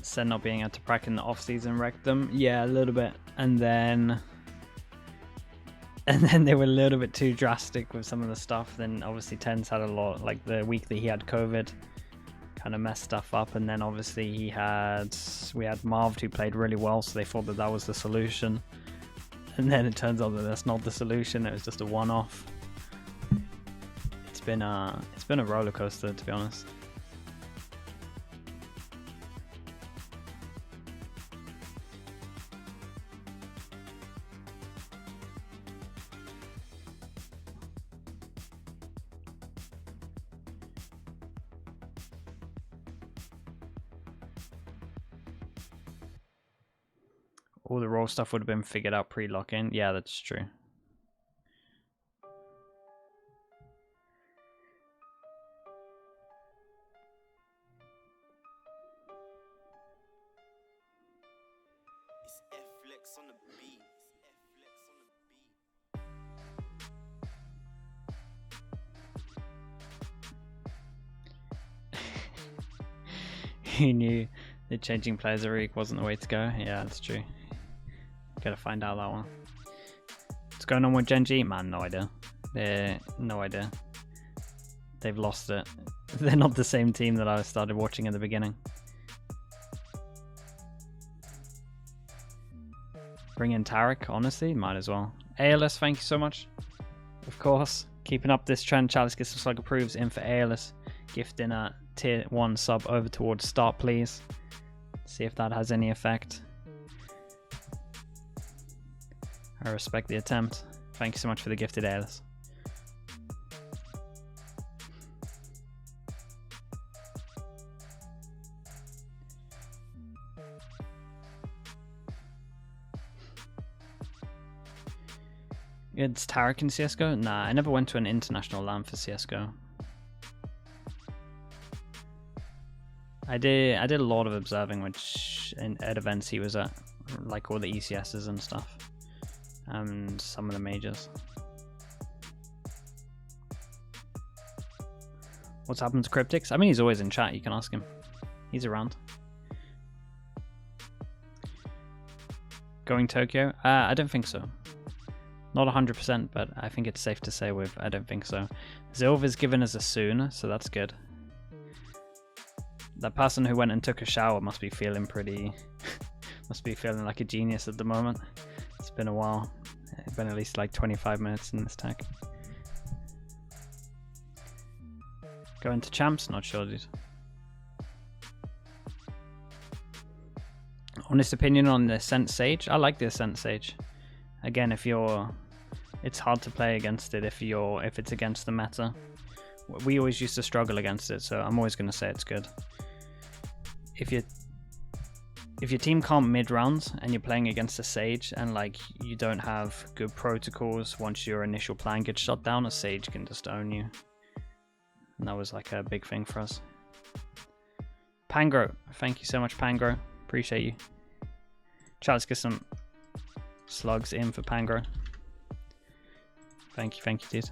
Sen not being able to prac in the off season wrecked them. Yeah, a little bit. And then they were a little bit too drastic with some of the stuff. Then obviously Tens had a lot, like the week that he had COVID kind of messed stuff up. And then obviously we had Marv who played really well, so they thought that that was the solution. And then it turns out that that's not the solution. It was just a one-off. It's been a roller coaster, to be honest. All the role stuff would have been figured out pre-lock-in. Yeah, that's true. He knew that changing players every week wasn't the way to go. Yeah, that's true. Gotta find out that one. What's going on with Genji? Man, no idea. No idea. They've lost it. They're not the same team that I started watching at the beginning. Bring in Tarek, honestly, might as well. ALS, thank you so much. Of course, keeping up this trend. Chalice gets some slug approves in for ALS. Gifting a tier 1 sub over towards start, please. See if that has any effect. I respect the attempt. Thank you so much for the gifted ALS. It's Tarek in CSGO? Nah, I never went to an international LAN for CSGO. I did a lot of observing, which at events he was at, like all the ECSs and stuff. And some of the majors. What's happened to Cryptix? I mean, he's always in chat. You can ask him. He's around. Going Tokyo? I don't think so. Not 100%, but I think it's safe to say I don't think so. Zilv is given as a soon, so that's good. That person who went and took a shower must be feeling pretty... must be feeling like a genius at the moment. It's been a while. It's been at least like 25 minutes in this tag. Going to champs? Not sure, dude. Honest opinion on the Ascent Sage? I like the Ascent Sage. Again, it's hard to play against it if it's against the meta. We always used to struggle against it, so I'm always going to say it's good. If your team can't mid rounds and you're playing against a Sage and like you don't have good protocols, once your initial plan gets shut down, a Sage can just own you. And that was like a big thing for us. Pangro, thank you so much, Pangro. Appreciate you. Chat, let's get some slugs in for Pangro. Thank you, dude.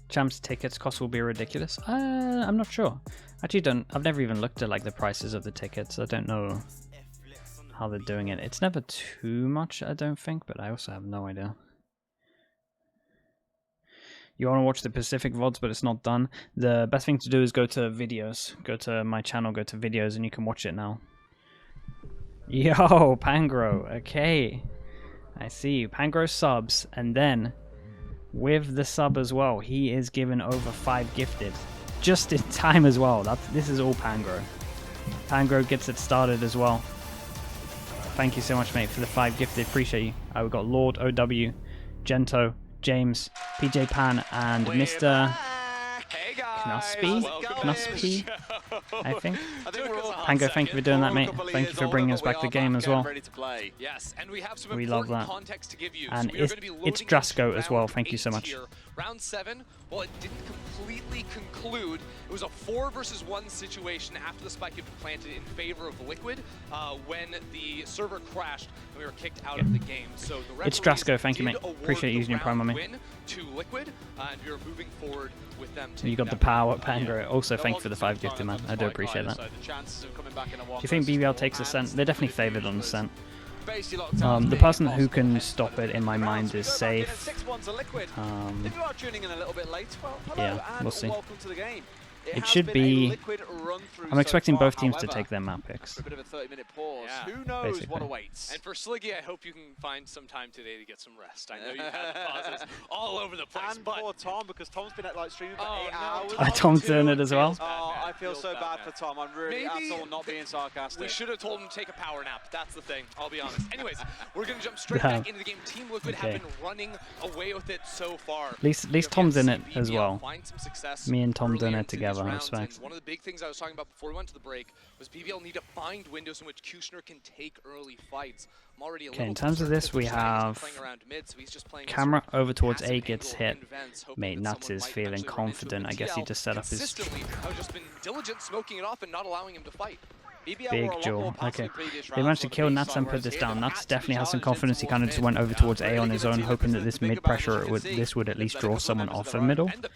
Champs tickets cost will be ridiculous. I'm not sure. Actually, I've never even looked at like the prices of the tickets. I don't know how they're doing it. It's never too much, I don't think, but I also have no idea. You want to watch the Pacific VODs, but it's not done. The best thing to do is go to videos. Go to my channel, go to videos, and you can watch it now. Yo, Pangro. Okay. I see you. Pangro subs, and then with the sub as well. He is given over 5 gifted. Just in time as well. This is all Pangro. Pangro gets it started as well. Thank you so much, mate, for the 5 gifted. Appreciate you. We've got Lord, OW, Gento, James, PJ Pan, and Mr. Knuspy, I think. Pango, thank you for doing that, mate. Thank you for bringing us back the game as well. Yes, and we have some love that. context to give you. And it's Drasko as well. Thank you so much. Round 7, well, it didn't completely conclude. It was a 4 versus 1 situation after the spike had been planted in favor of Liquid when the server crashed and we were kicked out of the game. So the it's Drasko. Thank you, mate. Appreciate you using your prime on me. Win to Liquid, and we were moving forward with them. You got the power, Pango. Also, thank you for the 5 gifted, man. I do appreciate that. Do you think BBL takes Ascent? They're definitely favored on Ascent. The person who can stop it in my mind is Safe. Yeah, we'll see. It should be... I'm expecting both teams to take their map picks. A bit of a 30-minute pause. Who knows what awaits? And for Sliggy, I hope you can find some time today to get some rest. I know you've had pauses all over the place. And poor Tom, because Tom's been at like streaming for 8 hours. Tom's doing it as well. Oh, I feel so bad for Tom. I'm really at all not being sarcastic. We should have told him to take a power nap. That's the thing. I'll be honest. Anyways, we're going to jump straight back into the game. Team Liquid have been running away with it so far. At least Tom's in it as well. Me and Tom doing it together, I respect. One of the big things I was talking about before we went to the break was BBL need to find windows in which Kushner can take early fights. I'm already a little in terms of this, we have camera over towards A gets hit. Mate, Nuts is feeling confident. I guess he just set up his... I've just been diligent, smoking it off and not allowing him to fight. Big jewel. Okay. They managed to kill Nuts and put this down. Nuts definitely has some confidence. He kind of just went over towards A on his own, hoping that this mid pressure this would at least draw someone off the middle. This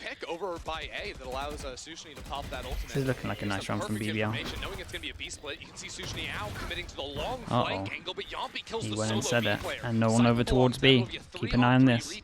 is looking like a nice round from BBL. Uh-oh. He went and said it. And no one over towards B. Keep an eye on this.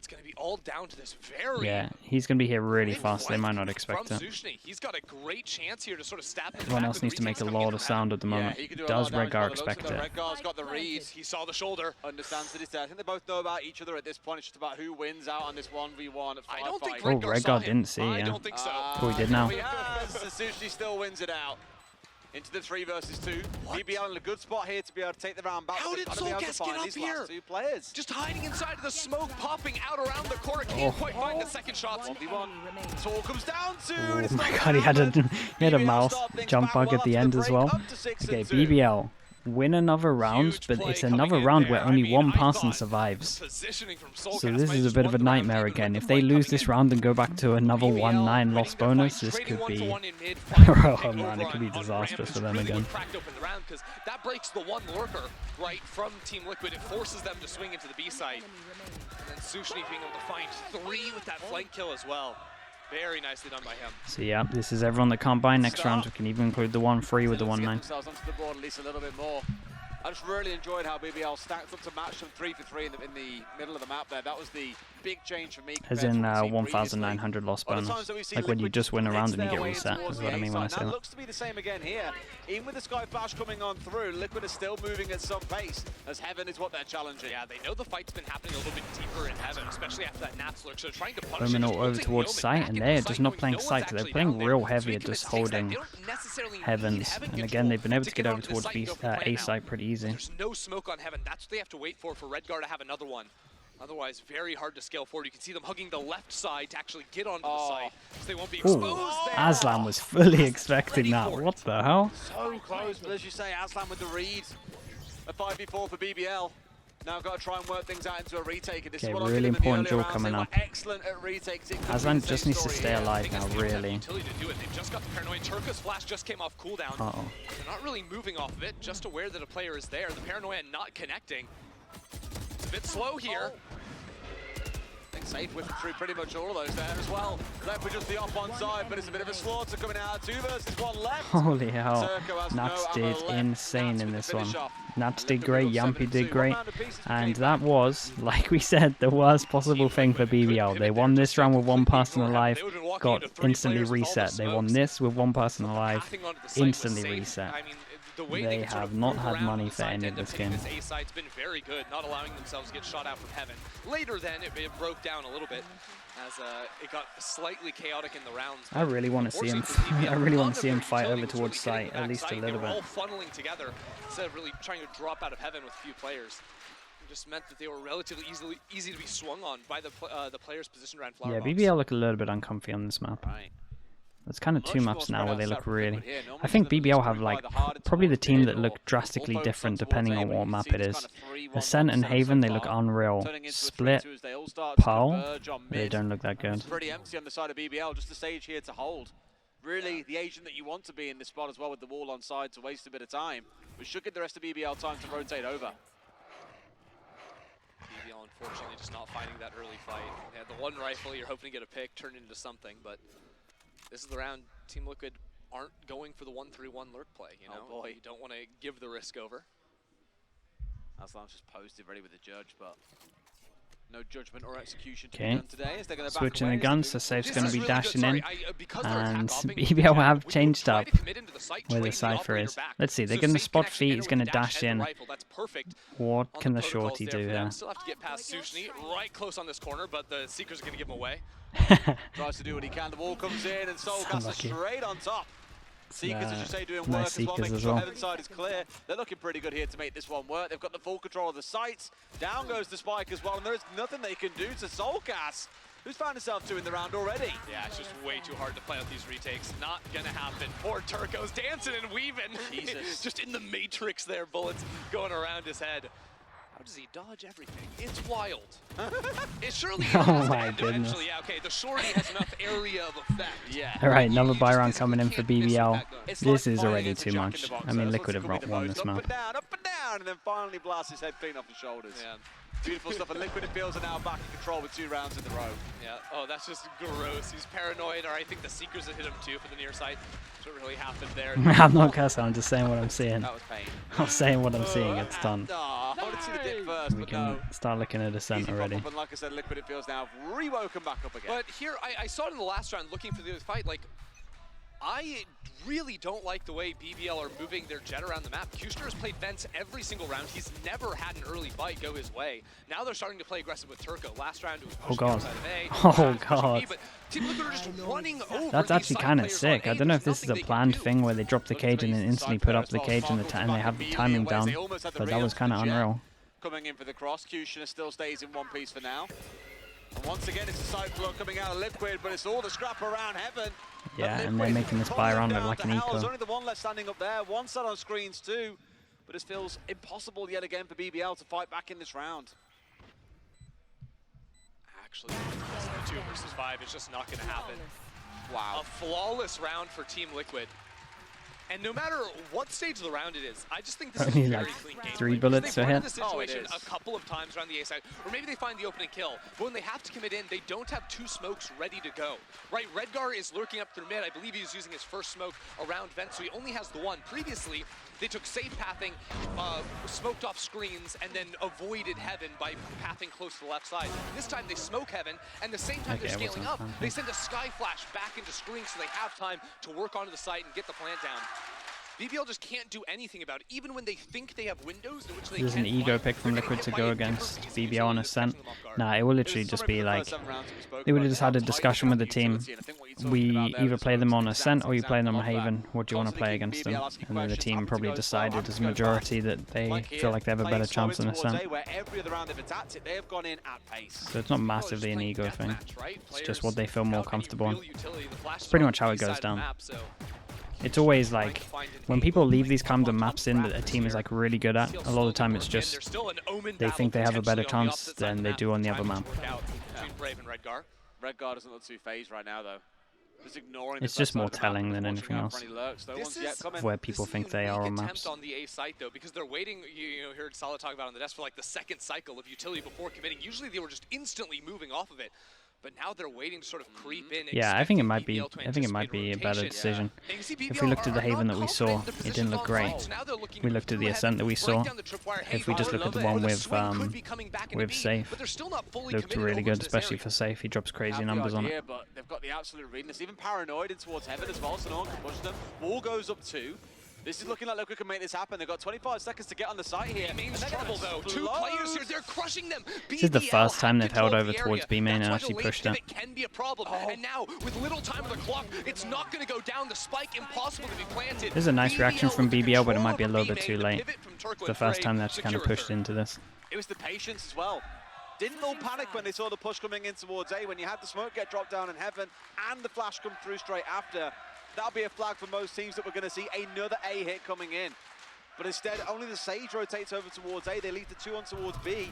Going to be all down to this very he's going to be here really fast. They might not expect it. He's got a great chance here to sort of stab Everyone else needs to make a lot of sound at the moment. Does Redgar expect it? Redgar's got the read. He saw the shoulder. Understands that it's there. I think they both know about each other at this point. It's just about who wins out on this 1v1 at 5-5. I don't think Redgar didn't see, I don't think so. Oh, he did now. Sushi still wins it out. Into the 3 versus 2. BBL in a good spot here to be able to take the round back. How did Solgas get up here? 2 players. Just hiding inside of the smoke, popping out around the corner. Can't quite find the second shots. 1v1. It's all comes down to. Oh my god, he had a mouse jump bug at the end as well. Okay, BBL. Win another round, but it's another round where only one person survives. So this is a bit of a nightmare again. If they lose this round and go back to another 1-9 loss bonus, this could be... oh man, it could be disastrous for them again. That breaks the one lurker, right, from Team Liquid. It forces them to swing into the B side. And then Sushni being able to find 3 with that flank kill as well. Very nicely done by him. So yeah, this is everyone that can't buy next round. We can even include the 1-3 with the 1-9. I just really enjoyed how BBL stacked up to match them 3-for-3 in the middle of the map there. That was the big change for me. As in 1,900 loss bonus. Like when you just win a round and you get reset, is what I mean when I say that. Looks to be the same again here. Even with the Sky Flash coming on through, Liquid is still moving at some pace, as Heaven is what they're challenging. Yeah, they know the fight's been happening a little bit deeper in Heaven, especially after that Nats lurk, so they're trying to punish it. Over towards Sight, and they're just not playing Sight. They're playing real heavy at just holding Heavens. And again, they've been able to get over towards A site pretty easy. There's no smoke on Heaven. That's what they have to wait for Redgar to have another one. Otherwise, very hard to scale forward. You can see them hugging the left side to actually get onto the side, so they won't be exposed there. Aslan was fully expecting that. What the hell? So close, but as you say, Aslan with the read. A 5v4 for BBL. Now got to try and work things out into a retake. And this is what really important duel coming up. Excellent at retakes. Aslan just needs to stay alive now, really. They've just got the paranoia. Turco's flash just came off cooldown. They're not really moving off of it, just aware that a player is there. The paranoia not connecting. It's a bit slow here. I think Safe whipping through pretty much all of those there as well. Left with just the off one side, but it's a bit of a slaughter coming out. 2 versus 1 left. Holy hell. Nats did insane in this one. Nats did great, Yampy did great. And that was, like we said, the worst possible thing for BBL. They won this round with 1 person alive, got instantly reset. They won this with 1 person alive, instantly reset. they have not had money for any of this game. This A side's been very good, not allowing themselves to get shot out from heaven. Later then, it broke down a little bit as it got slightly chaotic in the rounds. I really want to see him. I really want to see him fight over towards site at least a little bit. All funneling together instead of really trying to drop out of heaven with a few players. It just meant that they were relatively easy to be swung on by the players positioned around flower bombs. BBL look a little bit uncomfy on this map. Right. There's kind of two maps now where they look really... I think BBL have like probably the team that look drastically different depending on what map it is. Ascent and Haven, they look unreal. Split, Pearl, they don't look that good. Pretty empty on the side of BBL, just a stage here to hold. Really, the agent that you want to be in this spot as well with the wall on side to waste a bit of time. We should get the rest of BBL time to rotate over. BBL unfortunately just not finding that early fight. They had the one rifle, you're hoping to get a pick, turn it into something, but this is the round Team Liquid aren't going for the 1-3-1 lurk play, you know? Oh boy. You don't want to give the risk over. Aslan's just posted ready with the judge, but no judgment or execution to be done today. As they're going to switching the guns, so Safe's going to be dashing in. And BBL have changed up where the Cypher is. Let's see, they're going to spot feet, he's going to dash in. What can the shorty do here? Still have to get past Sushni, right close on this corner, but the Seeker's going to give him away. Tries to do what he can, the wall comes in and Soulcast straight on top. Seekers, as you say, doing work as well, making sure Heaven's side is clear. They're looking pretty good here to make this one work. They've got the full control of the sights. Down goes the Spike as well, and there's nothing they can do to Soulcast, who's found himself two in the round already. Yeah, it's just way too hard to play out these retakes. Not gonna happen. Poor Turco's dancing and weaving. Jesus. Just in the matrix there, bullets going around his head. How does he dodge everything? It's wild. It surely oh my goodness. Yeah, okay, the shorty has enough area of effect. Yeah. Alright, another Byron coming in for BBL. This is already too much. I mean, Liquid have won this map. Up and down, and then finally blasts his head clean off his shoulders. Yeah. Beautiful stuff, and Liquid and Fields are now back in control with 2 rounds in a row. Yeah, oh, that's just gross. He's paranoid, or I think the Seekers have hit him too for the near side. That's what really happened there. I'm not cussing, I'm just saying what I'm seeing. That was pain. I'm saying what I'm seeing, it's done. I wanted to see the dip first, We but can no. start looking at Ascent already. And like I said, Liquid and Fields now have re-woken back up again. But here, I saw it in the last round looking for the other fight, like, I really don't like the way BBL are moving their jet around the map. Kushner has played Vents every single round. He's never had an early fight go his way. Now they're starting to play aggressive with Turco. Last round it was pushing outside of A. Oh god. But Team Liquid are just running over. That's actually kind of sick. I don't know if this is a planned thing where they drop the cage and then instantly put up the cage and they have the timing down. But that was kind of unreal. Coming in for the cross, Kushner still stays in one piece for now. And once again, it's a cyclone coming out of Liquid, but it's all the scrap around Heaven. Yeah, and they're making this Byron look like an equal. There's only the one left standing up there, one set on screens too, but it feels impossible yet again for BBL to fight back in this round. Actually, 2 versus 5 is just not going to happen. Wow. A flawless round for Team Liquid. And no matter what stage of the round it is, I just think this is a very clean game. 3 bullets for him. They've run the situation a couple of times around the A side, or maybe they find the opening kill. But when they have to commit in, they don't have 2 smokes ready to go. Right, Redgar is lurking up through mid. I believe he's using his first smoke around vent, so he only has the one. Previously, they took safe pathing, smoked off screens, and then avoided Heaven by pathing close to the left side. This time they smoke Heaven, and the same time they're scaling up, they send a Sky Flash back into screens so they have time to work onto the site and get the plant down. BBL just can't do anything about it, even when they think they have windows in which they There's an ego pick from Liquid to go against BBL on Ascent. Nah, it will literally just be like, they would have just had a discussion with the team. We either play them on Ascent or you play them on Haven. What do you want to play against them? And then the team probably decided as a majority that they feel like they have a better chance than Ascent. So it's not massively an ego thing. It's just what they feel more comfortable on. It's pretty much how it goes down. It's always like, when people leave these kind of maps in that a team is like really good at, a lot of the time it's just, they think they have a better chance than they do on the other map. Redgar doesn't look too phased right now though. It's just more telling than anything else of where people think they are on maps. On the A site though, because they're waiting, you heard Salah talk about on the desk for like the 2nd cycle of utility before committing. Usually they were just instantly moving off of it. But now they're waiting to sort of creep in. Yeah, I think it might be. I think it might be a better decision. If we looked at the Haven that we saw, it didn't look great. We looked at the Ascent that we saw. If we just look at the one with Safe, looked really good, especially for Safe. He drops crazy numbers on it. But they've got the absolute readiness, even paranoid in towards Heaven as well, so no one can push them. Wall goes up 2. This is looking like Liquid can make this happen. They've got 25 seconds to get on the site here. B-main's trouble though. 2 players here, they're crushing them. This is the first time they've held over towards B-main and actually pushed it. It can be a problem. And now, with little time on the clock, it's not going to go down. The spike impossible to be planted. This is a nice reaction from BBL, but it might be a little bit too late. It's the first time they actually kind of pushed into this. It was the patience as well. Didn't all panic when they saw the push coming in towards A. When you had the smoke get dropped down in heaven and the flash come through straight after, that'll be a flag for most teams that we're going to see another A hit coming in. But instead, only the Sage rotates over towards A. They leave the 2 on towards B.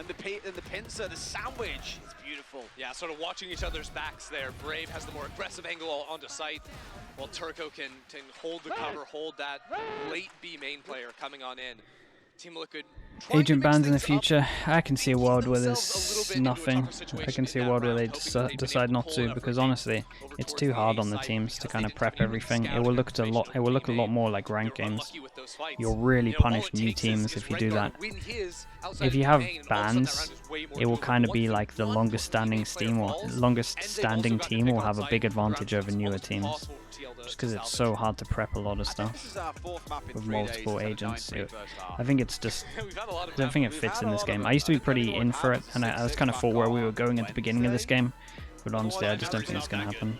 And the pincer, the sandwich, it's beautiful. Yeah, sort of watching each other's backs there. Brave has the more aggressive angle onto site, while Turco can hold the cover, hold that late B main player coming on in. Team Liquid. Agent bans in the future. I can see a world where there's nothing. I can see a world where they decide not to, because honestly, it's too hard on the teams to kind of prep everything. It will look a lot more like ranked games. You'll really punish new teams if you do that. If you have bans, it will kind of be like the longest standing team will have a big advantage over newer teams. Just because it's so hard to prep a lot of stuff with multiple agents. I think it's just, I don't think it fits in this game. I used to be pretty in for it, and I was kind of thought where we were going at the beginning of this game, but honestly I just don't think it's going to happen.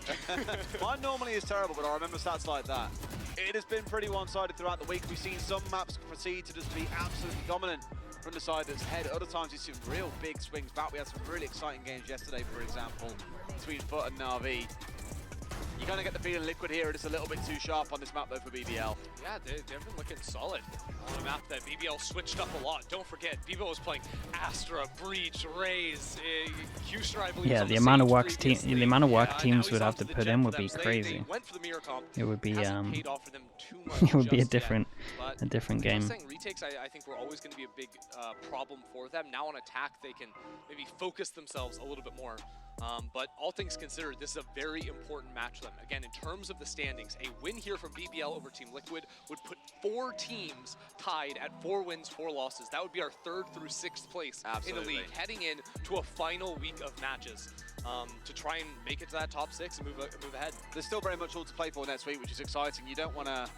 Mine normally is terrible, but I remember stats like that. It has been pretty one-sided throughout the week. We've seen some maps proceed to just be absolutely dominant from the side that's ahead. Other times we've seen real big swings back. We had some really exciting games yesterday, for example, between Foot and Na'Vi. You kind of get the feeling Liquid here are just a little bit too sharp on this map though for BBL. Yeah, they've been looking solid on a map that BBL switched up a lot. Don't forget, BBL was playing Astra, Breach, Raze, Q-Star, I believe. Yeah, the amount of work teams would have to put in would be crazy. It would be it would be a different game. Retakes, I think, were always going to be a big problem for them. Now on attack, they can maybe focus themselves a little bit more. But all things considered, this is a very important match for them. Again, in terms of the standings, a win here from BBL over Team Liquid would put 4 teams tied at 4 wins, 4 losses. That would be our 3rd through 6th place in the league, heading in to a final week of matches to try and make it to that top 6 and move ahead. There's still very much all to play for next week, which is exciting. You don't want a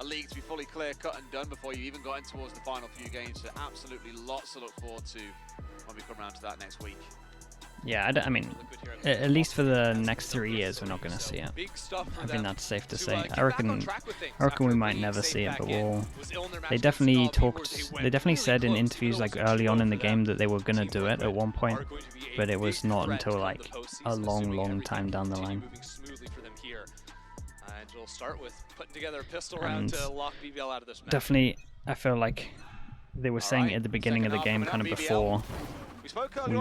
league to be fully clear cut and done before you even got in towards the final few games. So absolutely lots to look forward to when we come around to that next week. Yeah, I mean, at least for the next 3 years, we're not going to see it. I think that's safe to say. I reckon we might never see it, but they definitely said in interviews like early on in the game that they were going to do it at one point, but it was not until like a long time down the line. And we'll start with putting together a pistol round to lock BBL out of this match. Definitely, I feel like they were saying at the beginning of the game, kind of before we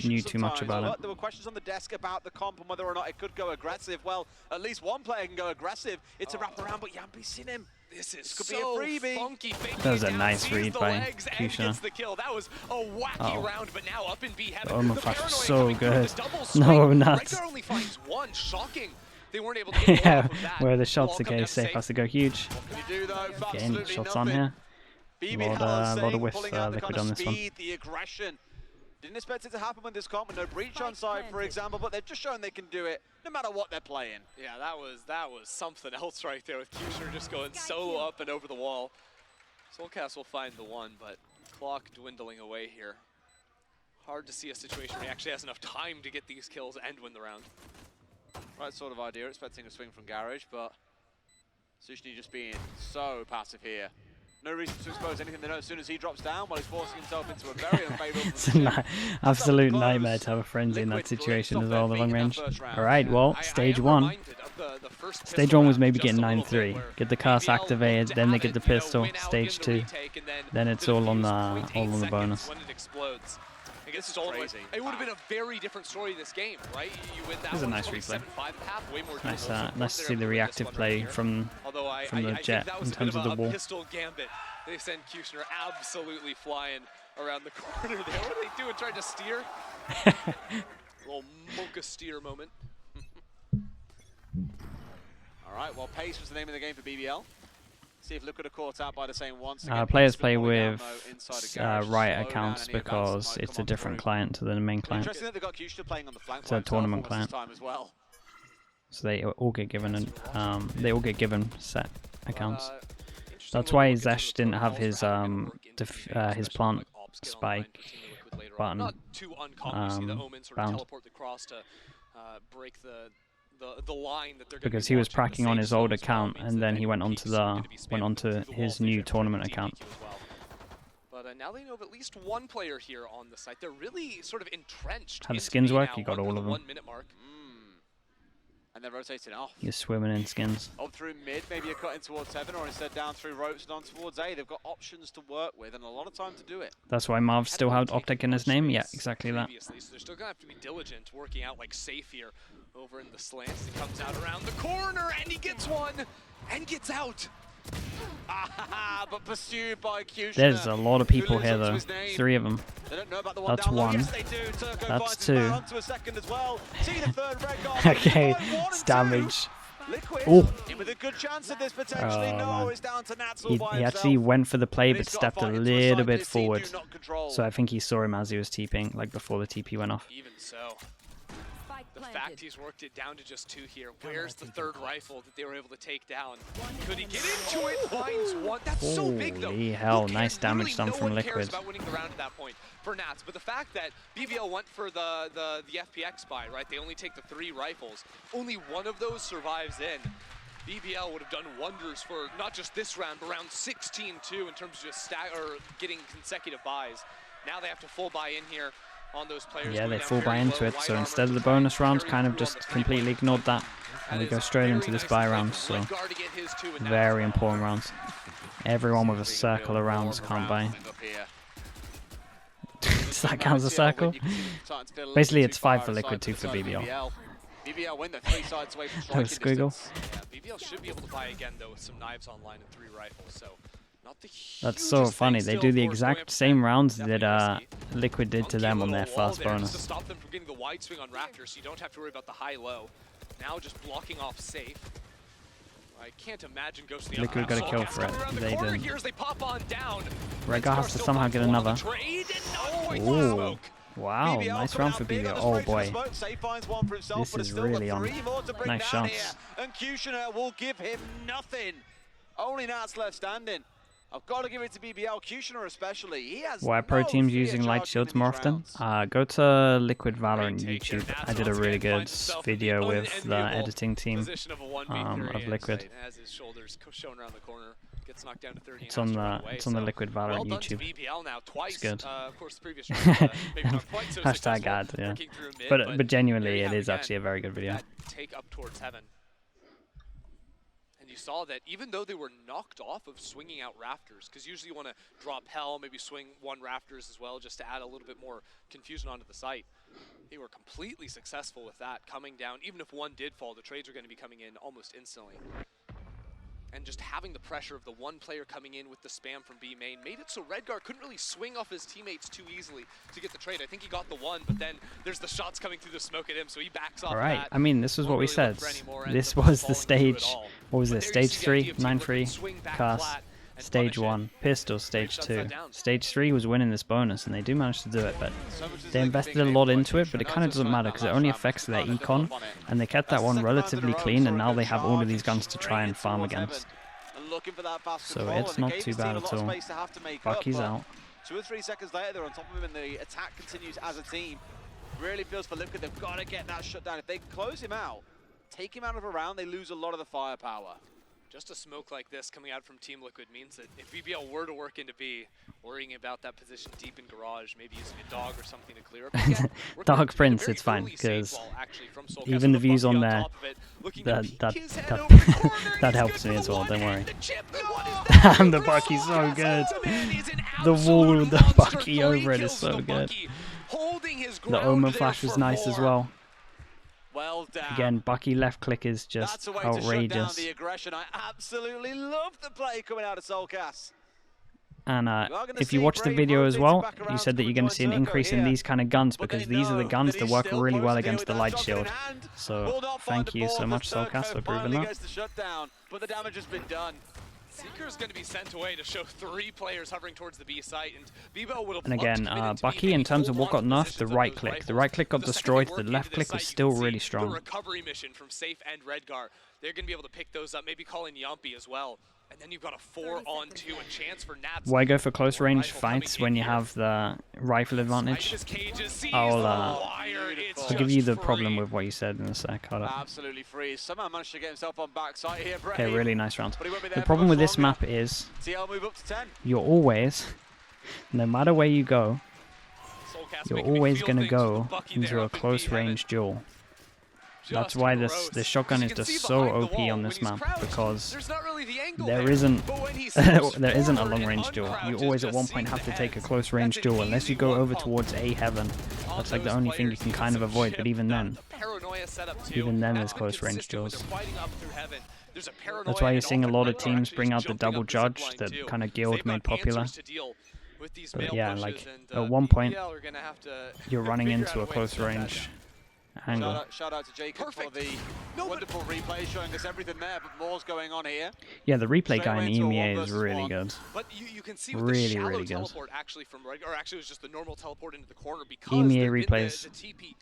knew too much about it. There were questions on the desk about the comp and whether or not it could go aggressive. Well, at least one player can go aggressive. It's a wraparound, but Yampi's seen him. This could be a freebie. Funky. That was a nice read by Q-Star. That was a wacky round, but now up in B heaven. The Omen flash was so good. No, nuts. Only finds one. Shocking. They weren't able to get yeah, where the shots are getting safe has to go huge. Getting shots on here. A lot of whiff Liquid on this one. The aggression. Didn't expect it to happen with this comp with no breach on side, for example, but they've just shown they can do it no matter what they're playing. Yeah, that was something else right there with Q-Star just going solo up and over the wall. Soulcast will find the one, but clock dwindling away here. Hard to see a situation where he actually has enough time to get these kills and win the round. Right sort of idea, expecting a swing from Garage, but Sushni just being so passive here. No reason to expose anything they know as soon as he drops down while he's forcing himself into a very unfavorable position. It's an absolute nightmare to have a frenzy in that situation as well, the long range. Alright, well, stage 1. Stage 1 was maybe getting 9-3. Get the cast activated, then they get the pistol. Stage 2, then it's all on the bonus. This is crazy. It would have been a very different story this game, right? You win that. This is a nice replay. Nice to see the reactive play from the Jet in terms of the wall. Pistol gambit. They send Q-Star absolutely flying around the corner there. What are they doing? Trying to steer? Little mocha steer moment. All right. Well, pace was the name of the game for BBL. See if Liquid are caught out by the same once. Players play with Riot accounts because it's a different client to the main client. Interesting that they got Q-Star playing on the flank. It's a tournament client. As well. So they all get given set accounts. That's why Zesh didn't have his plant spike button Not too uncommon to see the Omen sort of bound. teleport across to break the line that they're going Because he was pracking on his old account, and then he went onto his new tournament account. But now they know of at least one player here on the site. They're really sort of entrenched. How the skins work? You got all of them. 1 minute mark. And they're rotating off. You're swimming in skins. Up through mid, maybe a cut in towards Heaven, or instead down through ropes and on towards A. They've got options to work with and a lot of time to do it. That's why Marv still had Optic in his name? Yeah, exactly that. So they're still going to have to be diligent, working out like safe here over in the slants. He comes out around the corner, and he gets one, and gets out. But pursued by Q. There's a lot of people here, though. 3 of them. That's 1. Yes, they do. Turco That's finds 2. him onto a second as well. See the third red guard. Okay, it's damage. Liquid Oh. with a good chance of this potentially. Oh, no, man. it's down to Natsul He by himself. actually went for the play, And but he's got to stepped a fight into a little side bit this team do forward. not control. So I think he saw him as he was TPing, like before the TP went off. Even so, the fact he's worked it down to just 2 here. Where's the third rifle that they were able to take down? Could he get into it? Finds one. That's so big, though. Holy hell, Who cares? nice damage Literally done from no one cares Liquid. about winning the round at that point for Nats. But the fact that BBL went for the FPX buy, right? They only take the 3 rifles. Only one of those survives in. BBL would have done wonders for not just this round, but round 16 too, in terms of just getting consecutive buys. Now they have to full buy in here on those players. Yeah, they full buy into it, so instead of the bonus rounds, kind of just completely ignored that. And we go straight into this buy round, so very important rounds. Everyone with a circle of rounds can't buy. Does that count as a circle? Basically, it's 5 for Liquid, 2 for BBL. BBL win the 3 sides away from That striking was squiggle. distance. BBL should be able to buy again though with some knives online and 3 rifles. So not the That's so funny. They do the exact same rounds that Liquid did to them on their first to bonus. stop them from getting the wide swing on Raptor, so you don't have to worry about the high-low. Now just blocking off safe. I can't imagine Ghost the Liquid got a kill for it. They didn't. Here as they pop on down. Redgar has to somehow get another. Ooh. Wow, nice round for BBL. Oh boy. This is really on. Nice shots. And Kushner will give him nothing. Only Nats left standing. I've got to give it to BBL, Kushner especially. He has Why are pro teams using light shields more often? Go to Liquid Valorant YouTube. I did a really good video with the editing team of Liquid. It's on the Liquid Valorant YouTube. It's good. Hashtag ad, yeah. But genuinely, it is actually a very good video. Take up towards Heaven. And you saw that even though they were knocked off of swinging out Rafters, because usually you want to drop Hell, maybe swing 1 Rafters as well, just to add a little bit more confusion onto the site. They were completely successful with that, coming down. Even if 1 did fall, the trades are going to be coming in almost instantly. And just having the pressure of the 1 player coming in with the spam from B main made it so Redgar couldn't really swing off his teammates too easily to get the trade. I think he got the 1, but then there's the shots coming through the smoke at him, so he backs off. All right, that. I mean, this is what we said. This was the stage. What was it? Stage 3, 9-3, cast. Stage 1, pistol, stage 2. Stage 3 was winning this bonus, and they do manage to do it, but they invested a lot into it, but it kind of doesn't matter because it only affects their econ, and they kept that one relatively clean, and now they have all of these guns to try and farm against. So it's not too bad at all. Bucky's out. 2 or 3 seconds later, they're on top of him, and the attack continues as a team. Really feels for Liquid, they've got to get that shut down. If they can close him out, take him out of a round, they lose a lot of the firepower. Just a smoke like this coming out from Team Liquid means that if BBL were to work into B, worrying about that position deep in garage, maybe using a dog or something to clear up again. Dark Prince, it's fine, because even the views on there, that helps me as well, don't worry. Damn, the Bucky's so good. The wall with the Bucky over it is so good. The Omen flash was nice as well. Well done. Again, Bucky left click is just outrageous. The aggression. I absolutely love the play coming out of Soulcast. And if you watch the video as well, you said that you're going to see an increase in these kind of guns because these are the guns that work really well against the light shield. So thank you so much, Soulcast, for proving that. But the damage has been done. Seeker is going to be sent away to show 3 players hovering towards the B site, and BBL would have. And again, Bucky, in terms of what got nerfed, the right click. The right click got destroyed. The left click was still really strong. The recovery mission from Safe and Redgar, they're going to be able to pick those up. Maybe call in Yumpy as well. And then you've got a 4-on-2, a chance for Nats. Why go for close range fights when you have the rifle advantage? I'll give you the problem with what you said in a sec. Hold up. Absolutely free. Somehow managed to get himself on backside here. Okay, really nice round. The problem with this map is you're always, no matter where you go, you're always going to go into a close range duel. That's why this shotgun is just so OP on this map, because there isn't a long range duel. You always at one point have to take a close range duel unless you go over towards A heaven. That's like the only thing you can kind of avoid, but even then there's close range duels. That's why you're seeing a lot of teams bring out the double judge that kind of Guild made popular. But yeah, like at one point you're running into a close range angle. Shout out to Jacob for the wonderful replay showing us everything there, but more's going on here. Yeah, the replay guy in EMEA is really good. But you can see really good. Teleport actually from or actually it was just the normal teleport into the corner because EMEA replays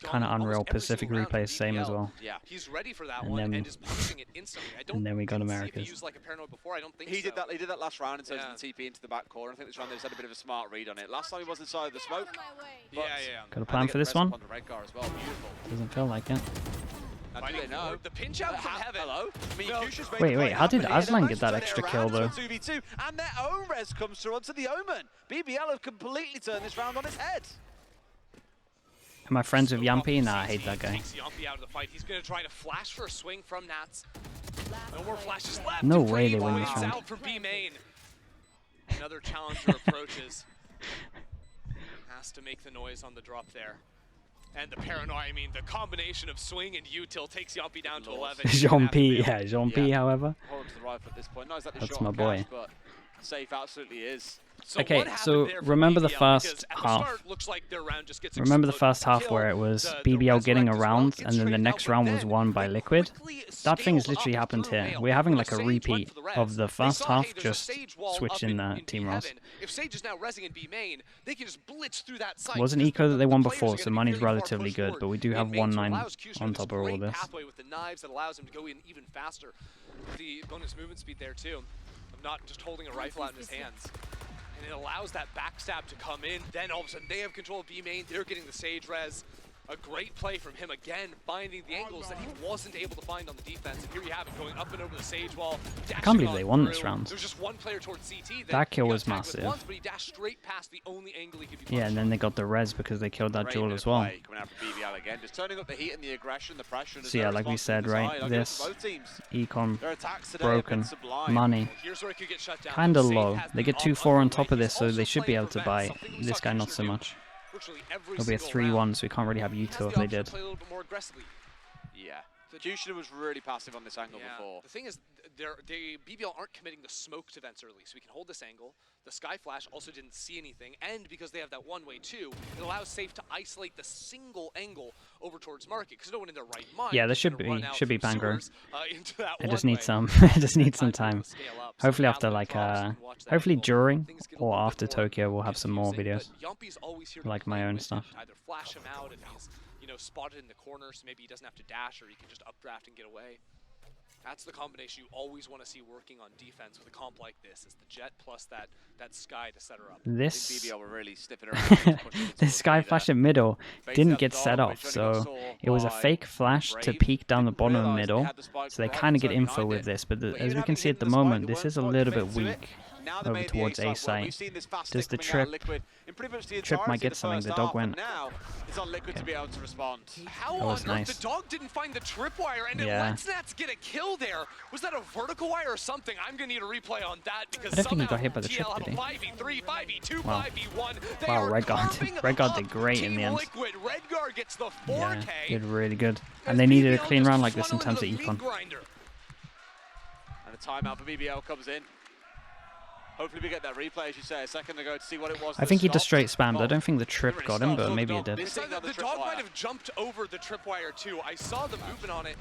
kind of unreal. Pacific replays same as well. Yeah, he's ready for that one and is punching it instantly. And then we got Americas. He did that last round in terms of the TP into the back corner. I think this round they've had a bit of a smart read on it. Last time he was inside of the smoke. Yeah. Got a plan for this one? Doesn't feel like it. The pinch out from heaven. Hello? Wait, how did Aslan get that extra kill though? 2v2, and their own res comes through onto the Omen. BBL have completely turned this round on its head. Am I friends with Yampy? Nah, I hate that guy. Yampy out of the fight. He's going to try to flash for a swing from Nats. No more flashes left. No way they win this round. Out from B main. Another challenger approaches. Has to make the noise on the drop there. And the paranoia, I mean, the combination of swing and util takes Yampy down to 11. Jean-P, however. That's my boy. But safe absolutely is. Okay, so remember the first half. Remember the first half where it was BBL getting a round, and then the next round was won by Liquid? That thing has literally happened here. We're having like a repeat of the first half, just switching the team roles. It wasn't eco that they won before, so money's relatively good, but we do have 1-9 on top of all this. The bonus movement speed there too, of not just holding a rifle out in his hands. And it allows that backstab to come in. Then all of a sudden they have control of B main. They're getting the Sage res. A great play from him again, finding the angles that he wasn't able to find on the defense. And here you have it, going up and over the Sage wall. I can't believe they won this round. There's just one player towards CT. That kill was massive. Once, but he dashed straight past the only angle he could be yeah, and then they got the res because they killed that duel as well. Just turning up the heat and the aggression, the pressure. So yeah, like we said, right, this econ broken, money kind of low. They get 2-4 on top of this, so they should be able to buy. This guy not so much. It'll be a 3-1, so we can't really have util if they did. Yeah. Kushida was really passive on this angle before. The thing is, BBL aren't committing the smoked events early, so we can hold this angle. The Sky Flash also didn't see anything, and because they have that one-way too, it allows Safe to isolate the single angle over towards Market, because no one in their right mind. Yeah, there should be Pangro. I just need some, time. Hopefully after hopefully during or after Tokyo we'll have some more videos, like my own stuff. Either flash him out if he's spotted in the corner, so maybe he doesn't have to dash, or he can just updraft and get away. That's the combination you always want to see working on defense with a comp like this. Is the Jet plus that Sky to set her up. This BBL were really sniffing around. this Sky flash in middle didn't get set off, so it was a fake flash to peek down the bottom of middle. So they kind of get info with this, but as we can see at the moment, this is a little bit weak over towards A site. Does the trip might get something? The dog went. It's on Liquid to be able to respond. How on earth the dog didn't find the tripwire and it lets Nats get a kill there? Was that a vertical wire or something? I'm gonna need a replay on that because I don't think he got hit by the trip, did he? 5v3, 5v2, 5v1. Wow, Redguard did great in the end. Redguard gets the 4K. Yeah, did really good. And they needed a clean round like this in terms of econ. And a timeout for BBL comes in. Hopefully we get that replay, as you say, a second ago to see what it was. I think he just straight spammed. I don't think the trip got him, but maybe it did. The dog might have jumped over the tripwire too. I saw the movement on it.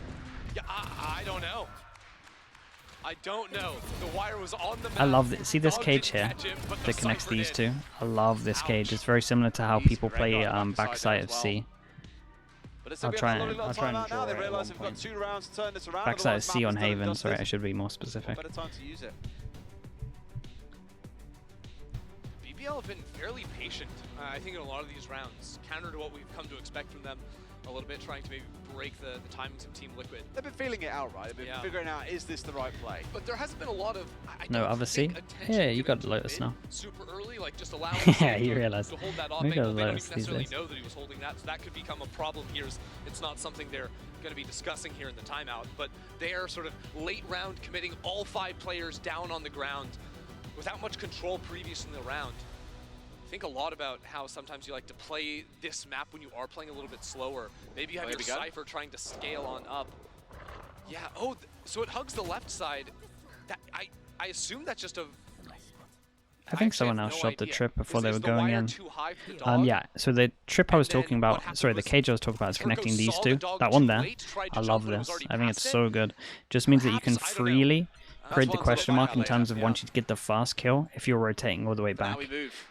Yeah, I don't know. I don't know. The wire was on the map. I love it. See this cage here that connects these two? I love this cage. It's very similar to how people play backside of C. I'll try and draw it at one point. Backside of C on Haven. Sorry, I should be more specific. Better time to use it. BBL have been fairly patient, I think, in a lot of these rounds, counter to what we've come to expect from them a little bit, trying to maybe break the timings of Team Liquid. They've been feeling it out, right? They've been figuring out, is this the right play? But there hasn't been a lot of... No other C? Yeah, you got Lotus now. Super early, like just allow yeah, you realize. To hold that off. We They got don't Lotus even these necessarily days. know that he was holding that, so that could become a problem here. It's not something they're going to be discussing here in the timeout, but they are sort of late round committing all 5 players down on the ground without much control previous in the round. Think a lot about how sometimes you like to play this map when you are playing a little bit slower. Maybe you have your Cypher trying to scale on up. Yeah, oh, so it hugs the left side. That I assume that's just a... I think someone else shot the trip before they were going in. Yeah, so the trip I was talking about, sorry, the cage I was talking about is connecting these two. That one there, I love this. I think it's so good. Just means that you can freely create the question mark in terms of once you get the fast kill if you're rotating all the way back.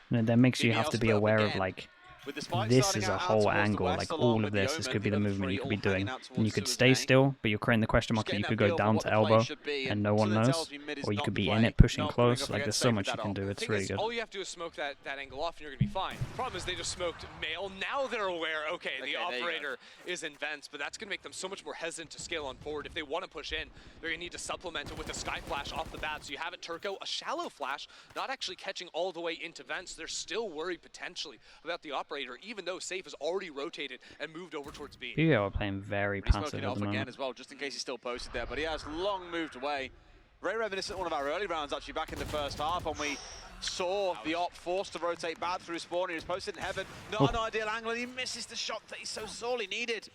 And that makes you have to be aware of like, this is a whole angle, like all of this could be the movement you could be doing. And you could stay still, but you're creating the question mark and you could go down to elbow and no one knows. Or you could be in it, pushing close. Like there's so much you can do, it's really good. All you have to do is smoke that angle off and you're going to be fine. Problem is they just smoked male. Now they're aware, okay, the operator is in vents, but that's going to make them so much more hesitant to scale on forward. If they want to push in, they're going to need to supplement it with a sky flash off the bat. So you have it, Turco, a shallow flash, not actually catching all the way into vents. They're still worried potentially about the operator, even though Safe has already rotated and moved over towards B. BBL are playing very passive at the moment. Again as well, just in case he's still posted there, but he has long moved away. Very reminiscent of one of our early rounds actually back in the first half when we saw the op forced to rotate bad through spawn. He was posted in heaven, not an ideal angle, and he misses the shot that he so sorely needed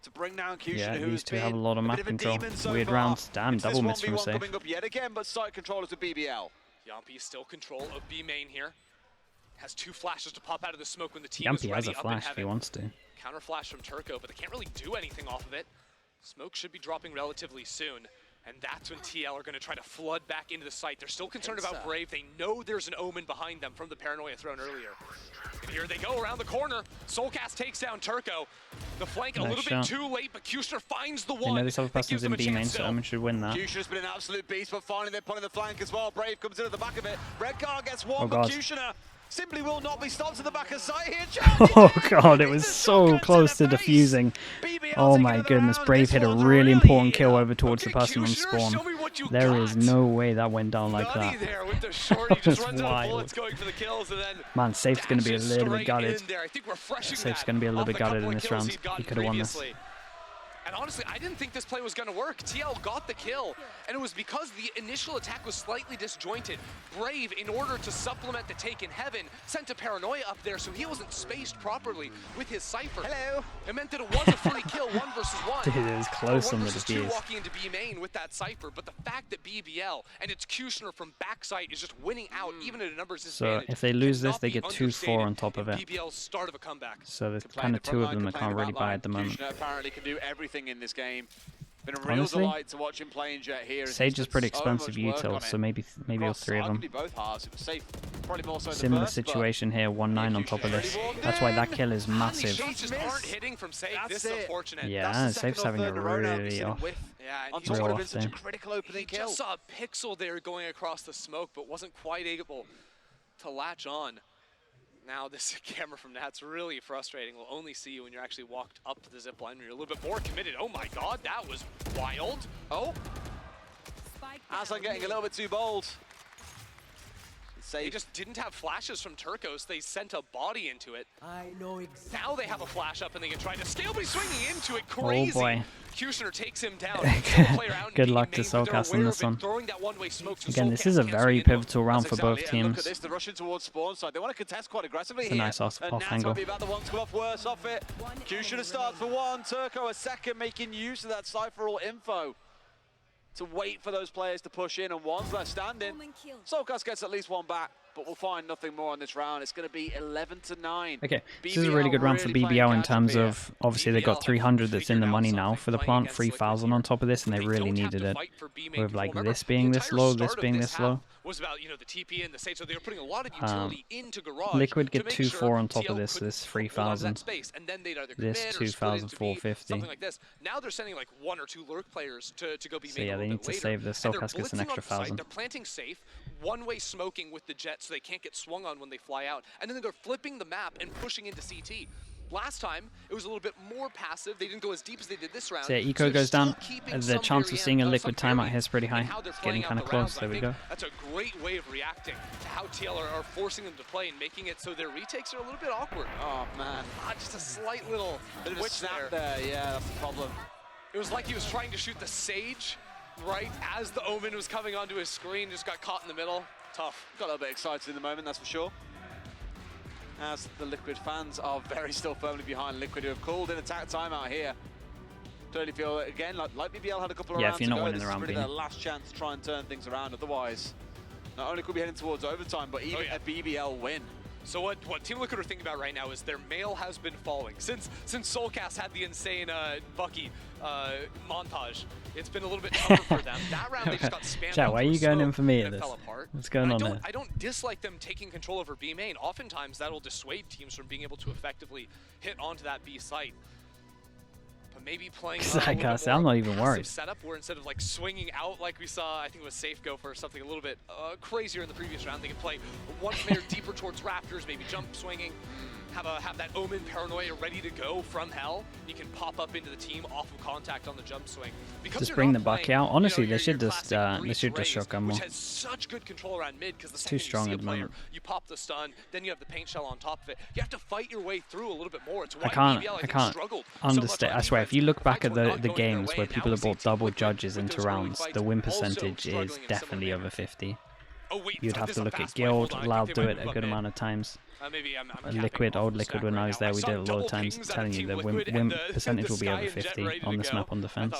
to bring down Kushner, yeah, who's to have a lot of map control. Weird rounds, damn, double miss from Safe. Coming up yet again, but site controllers of BBL. Yampi is still control of B main here. Has 2 flashes to pop out of the smoke when the team Yampi is ready has a flash if he wants to. Counter flash from Turco, but they can't really do anything off of it. Smoke should be dropping relatively soon, and that's when TL are going to try to flood back into the site. They're still concerned about Brave. They know there's an Omen behind them from the paranoia thrown earlier. And here they go around the corner. Soulcast takes down Turco. The flank a little bit too late, but Kushner finds the one. I know this other person's in B main, so Omen should win that. Kushner's been an absolute beast, but finally they're pulling the flank as well. Brave comes in at the back of it. Redgar gets one, but Kushner simply will not be stopped to the back of sight here. Oh god, it was so close to defusing. Oh my goodness, Brave hit a really important kill over towards the person on spawn. There is no way that went down like that. That's wild. Man, Safe's going to be a little bit gutted. Safe's going to be a little bit gutted in this round. He could have won this. And honestly, I didn't think this play was going to work. TL got the kill, and it was because the initial attack was slightly disjointed. Brave, in order to supplement the take in heaven, sent a paranoia up there so he wasn't spaced properly with his Cypher. Hello. It meant that it was a free kill, 1 versus 1. Dude, it was close on the defuse. Walking into B main with that Cypher, but the fact that BBL and it's Kushner from backside is just winning out, even at a numbers disadvantage. So if they lose this, they get 2-4 on top of it. BBL's start of a comeback. So there's kind of 2 of them that can't really buy at the moment. Kushner apparently can do everything in this game. Been a real delight to watch him playing Jet here. Sage is pretty expensive util, so maybe all 3 of them. Both halves. It was Safe, probably more so Similar situation here, 1-9 on top of this. That's why that kill is massive. Just aren't hitting from Safe. This is unfortunate. Yeah, Safe's having a really off. Yeah, on top of it, such a critical opening kill. Just saw a pixel there going across the smoke, but wasn't quite able to latch on. Now this camera from Nat's really frustrating. We'll only see you when you're actually walked up the zip line when you're a little bit more committed. Oh my god, that was wild. Oh. Aslan getting a little bit too bold. They just didn't have flashes from Turcos. They sent a body into it. I know exactly. Now they have a flash up and they can try to scale, but he's swinging into it. Crazy. Oh boy. Kushner takes him down. Good luck to Soulcast on this one. Again, this is a very pivotal round for both teams. Look at this, they're rushing towards spawn side. They want to contest quite aggressively here. It's a nice off angle. About the one to come off worse off it. Kushner starts for 1, Turco a second, making use of that Cypher all info to wait for those players to push in, and 1's left standing. Soulcast gets at least 1 back, but we'll find nothing more on this round. It's going to be 11-9. Okay, this is a really good round for BBL in terms of, obviously they got 300 that's in the money now for the plant, 3,000 on top of this, and they really needed it. With like this being this low, this being this low. Was about, you know, the TP and the stage, so they were putting a lot of utility into Garage. Liquid get 2-4 on top of this 3,000. This 2,450. Something like this. Now they're sending like 1 or 2 lurk players to go be so yeah, they need to save this. Soulcast gets an extra 1,000. They're planting safe. one-way smoking with the Jet so they can't get swung on when they fly out. And then they're flipping the map and pushing into CT. Last time, it was a little bit more passive. They didn't go as deep as they did this round. So Eco goes down. The chance of seeing a Liquid timeout here is pretty high. It's getting kind of close. There we go. That's a great way of reacting to how TL are forcing them to play and making it so their retakes are a little bit awkward. Oh, man. Just a slight little bit of a snap there. Yeah, that's the problem. It was like he was trying to shoot the Sage right as the Omen was coming onto his screen, just got caught in the middle. Tough. Got a little bit excited in the moment, that's for sure. As the Liquid fans are very still firmly behind Liquid, who have called in attack timeout here. Totally feel, again, like BBL had a couple of rounds to go, this is really their last chance to try and turn things around. Otherwise, not only could we be heading towards overtime, but even a BBL win. So what Team Liquid are thinking about right now is their mail has been falling. Since Soulcast had the insane Bucky montage, it's been a little bit tougher for them. That round they just got spammed. Chat, why are you going in for me at this? What's going on there? I don't dislike them taking control over B main. Oftentimes that'll dissuade teams from being able to effectively hit onto that B site. But maybe playing I'm not even worried. Setup where instead of like swinging out like we saw, I think it was Safe go for something a little bit crazier in the previous round. They can play one player deeper towards Raptors, maybe jump swinging. Have that Omen Paranoia ready to go from Hell. You can pop up into the team off of contact on the jump swing. Because just bring the Bucky out. Honestly, they should just shotgun more. Which has such good control around mid because the too strong at the moment. You pop the stun, then you have the paint shell on top of it. You have to fight your way through a little bit more. It's why I can't understand. I swear, if you look back at the games where people have brought double judges into rounds, the win percentage is definitely over 50. You'd have to look at Guild. Loud do it a good amount of times. Maybe I'm old Liquid when I was there, we did it a lot of times. I'm telling you, the win percentage will be over 50 on this map on defense.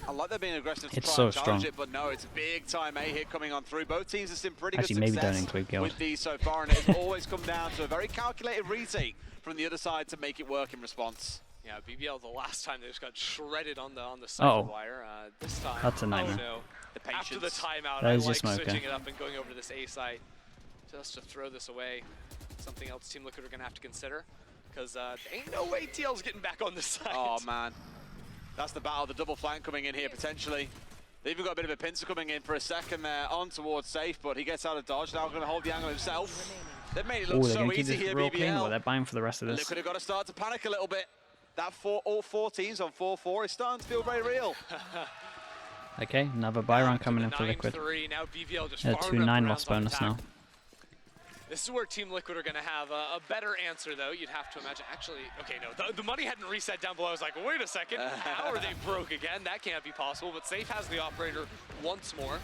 I like them being aggressive to it's try so and challenge strong. it, but no, it's a big time A hit coming on through. Both teams have seen pretty Actually, good maybe success don't include Guild with these so far, and it has always come down to a very calculated retake from the other side to make it work in response. Yeah, BBL the last time they just got shredded on the cypher wire. This time, that's a nightmare. Oh no. The patience. After the timeout, that I is like just switching it up and going over to this A site just to throw this away. Something else Team Liquid are going to have to consider, because ain't no way TL's getting back on this side. Oh man, that's the battle, the double flank coming in here potentially. They've even got a bit of a pincer coming in for a second there, on towards Safe, but he gets out of dodge, now going to hold the angle himself. They've made it look so easy here, BBL. Clean, they're buying for the rest of this. Liquid have got to start to panic a little bit. That all four teams on 4-4 is starting to feel very real. Okay, another buy round coming in for Liquid. Now BBL just 2-9 loss bonus now. This is where Team Liquid are going to have a better answer, though. You'd have to imagine. Actually, okay, no, the money hadn't reset down below. I was like, wait a second, how are they broke again? That can't be possible. But Safe has the operator once more.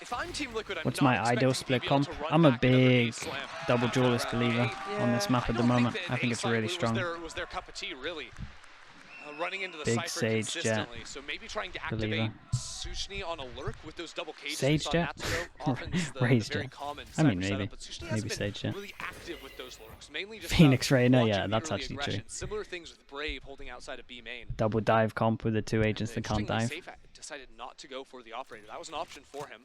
If I'm Team Liquid, what's my ideal split comp? I'm a big double duelist believer on this map at the moment. I think it's really strong. Was their cup of tea, really? Running into the big Cypher Sage Jet. So maybe trying to activate Sushni on a lurk with those double cages. Sage Jet? Raised Jet. I mean, maybe Sage Jet. Really active with those lurks. Mainly just Phoenix Rainer, yeah, that's actually true. Similar things with Brave holding outside of B main. Double dive comp with the two agents that can't dive. Safe decided not to go for the operator. That was an option for him.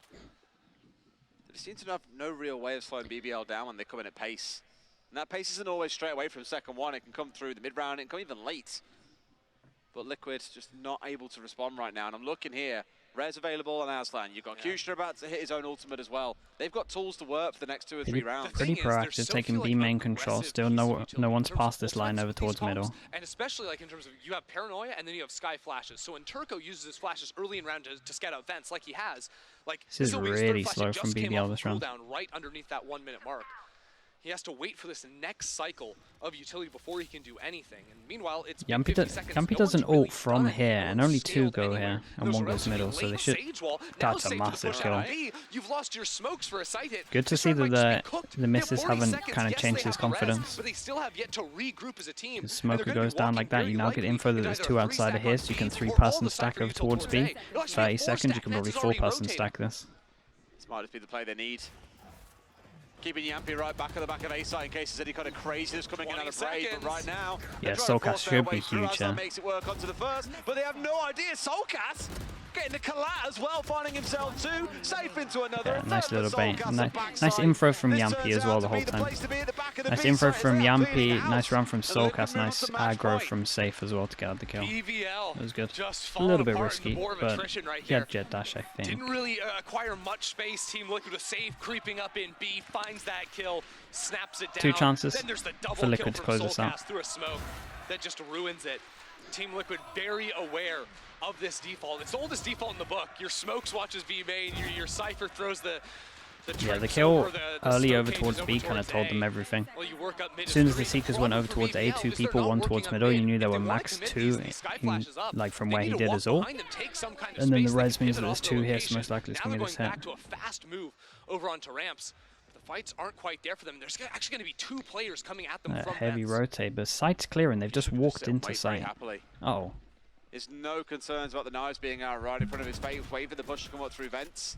They seem to have no real way of slowing BBL down when they come in at pace. And that pace isn't always straight away from second one. It can come through the mid-round, it can come even late. But Liquid just not able to respond right now. And I'm looking here, Rez available and Aslan. You've got Kushner about to hit his own ultimate as well. They've got tools to work for the next 2 or 3 rounds. Pretty proactive, taking B main control. Still no one's passed this line over towards middle. And especially like in terms of, you have Paranoia and then you have Sky Flashes. So when Turco uses his flashes early in round to scout out vents like he has, like this is really slow from BBL this round. Down right underneath that 1 minute mark. He has to wait for this next cycle of utility before he can do anything. And meanwhile, it's Yumpy does an ult from here, and only 2 go here, and 1 goes middle, so they should. That's a massive kill. You've lost your smokes for a side hit. Good to see that the misses haven't kind of changed his confidence. But they still have yet to regroup as a team. Smoker goes down like that, you now get info that there's 2 outside of here, so you can 3-person stack over towards B. 30 seconds, you can probably 4-person stack this. This might just be the play they need. Keeping Yumpy right back at the back of A side in case there's any kind of craziness coming in out of Brave, but right now, yeah, Soulcast should be huge here. Makes it work onto the first, but they have no idea. Soulcast getting the collat as well, finding himself too. Safe into another. Yeah, nice little bait. Nice info from Yampy as well the whole time. Nice info from Yampy. Nice run from Soulcast. Nice aggro from Safe as well to get out the kill. It was good. A little bit risky, but he had Jet Dash, I think. Didn't really acquire much space. Team Liquid was safe, creeping up in B, finds that kill, snaps it down. 2 chances then there's the double for Liquid to kill close from this out. Soulcast through a smoke that just ruins it. Team Liquid very aware of this default. It's the oldest default in the book. Your smokes watches B main, your Cypher throws the yeah, the kill early over towards B kind of told them everything. As soon as the Seekers went over towards A, 2 people, 1 towards middle, you knew there were max 2, like from where he did his ult. And then the res means that there's 2 here, so most likely it's going to be this hit. Over onto ramps. The fights aren't quite there for them. There's actually going to be 2 players coming at them from heavy rotate, but site's clearing. They've just walked into site. Oh. There's no concerns about the knives being out right in front of his face, waiting for the bush to come up through vents.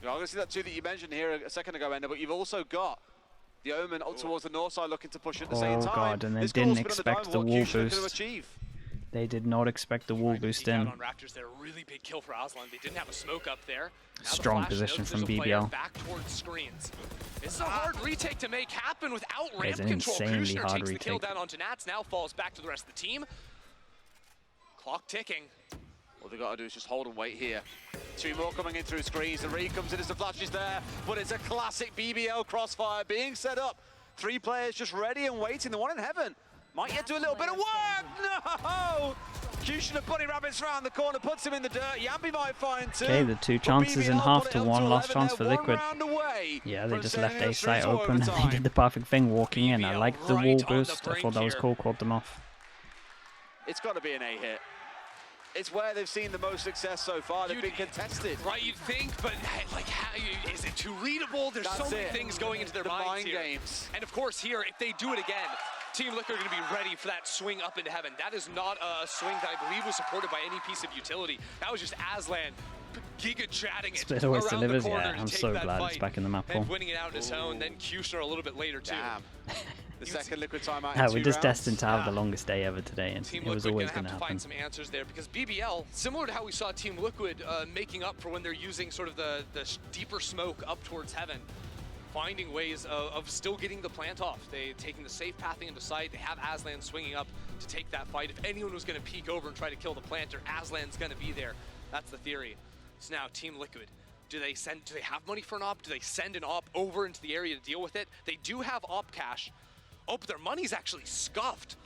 You're going to see that too that you mentioned here a second ago, Ender, but you've also got the Omen towards the north side looking to push at the same time. Oh god, and they didn't expect the wall boost. They did not expect the wall boost in. Raptors, they're a really big kill for Aslan. They didn't have a smoke up there. Strong position from BBL. Back towards screens. It's a hard retake to make happen without ramp It's an control. insanely Kushner hard takes the kill retake. down onto Nats, now falls back to the rest of the team. Clock ticking. All they've got to do is just hold and wait here. 2 more coming in through screens. The read comes in as the flash is there, but it's a classic BBL crossfire being set up. 3 players just ready and waiting. The one in heaven might yet do a little bit of work. No! Kushner bunny rabbits around the corner, puts him in the dirt. Yampy might find 2. Okay, the 2 chances in half to 1 last chance for Liquid. Yeah, they just left A site open and they did the perfect thing walking in. I liked the wall boost. I thought that was cool, called them off. It's got to be an A hit. It's where they've seen the most success so far. They've been contested. Right, you'd think, but like, is it too readable? There's so many things going into their minds here. Games. And of course here, if they do it again, Team Liquid are going to be ready for that swing up into heaven. That is not a swing that I believe was supported by any piece of utility. That was just Aslan giga chatting it Split always around delivers. the corner. Yeah, I'm so glad it's back in the map pool. And winning it out on his own, then Kushner a little bit later too. Damn. The second Liquid timeout. Yeah, we're just destined to have the longest day ever today, and Team it was Liquid always going to have happen. Find some answers there because BBL, similar to how we saw Team Liquid making up for when they're using sort of the deeper smoke up towards heaven, finding ways of still getting the plant off. They taking the safe pathing into sight. They have Aslan swinging up to take that fight. If anyone was going to peek over and try to kill the planter, Aslan's going to be there. That's the theory. So now Team Liquid. Do they have money for an op? Do they send an op over into the area to deal with it? They do have op cash. Oh, but their money's actually scuffed.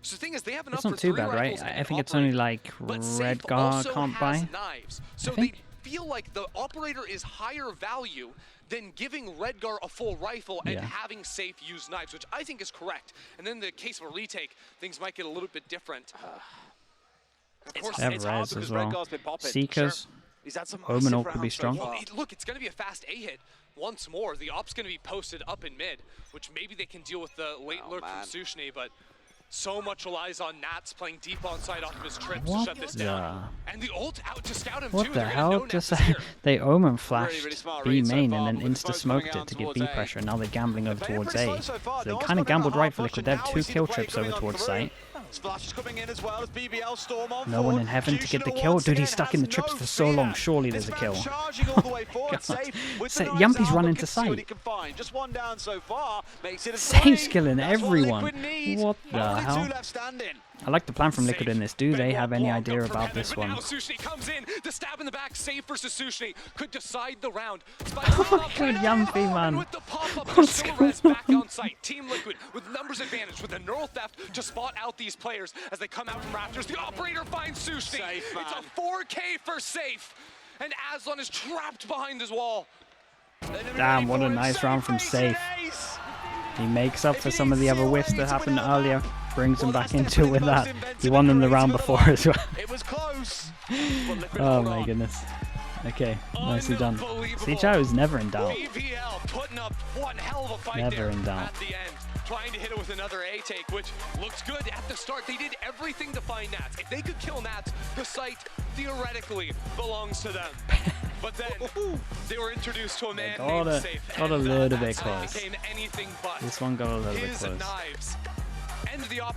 So the thing is, they have enough for 3 It's not too bad, right? I think it's only like Redgar can't buy. Knives. So they feel like the operator is higher value than giving Redgar a full rifle and having Safe use knives, which I think is correct. And then in the case of a retake, things might get a little bit different. Of course, it's hard because Redgar's been popping. Seekers. Omen ult could be strong. Well, look, it's going to be a fast A hit. Once more, the op's going to be posted up in mid, which maybe they can deal with the late lurk from Sushni, but so much relies on Nats playing deep on side off of his trips to shut this down. And the ult out to scout him too. What the hell? Just they Omen flashed B main and then insta-smoked it to get B pressure, and now they're gambling over towards A. So they kind of gambled right for Liquid. They have 2 kill trips over towards site. Splash is coming in as well as BBL storm on no one in heaven to get the kill. Dude, he's stuck in the trips for so long. Surely there's a kill. Yampy's running to sight. Just 1 down so far. Makes it a Safe's killing everyone. What the hell? I like the plan from Liquid in this. Do they have any idea about this one? Now Sushni comes in. The stab in the back. Safe versus Sushni could decide the round. Oh my god, Yampy, man. With the pop-up, what's going on? Back on site. Team Liquid with numbers advantage with the neural theft to spot out these players as they come out from Raptors. The operator finds Sushni. It's a 4K for Safe. And Aslan is trapped behind his wall. Damn, what a nice round from Safe. He makes up for some of the other whiffs that happened earlier. Brings them back into it with that. He won them the round before as well. It was close. Oh my goodness. Okay, nicely done. Sichao is never in doubt. Never in doubt. Trying to hit it with another A take, which looks good at the start. They did everything to find Nats. If they could kill Nats, the site theoretically belongs to them. But then they were introduced to a man named Safe. Got a little bit close. Became anything but. This one got a little bit close. Knives. End of the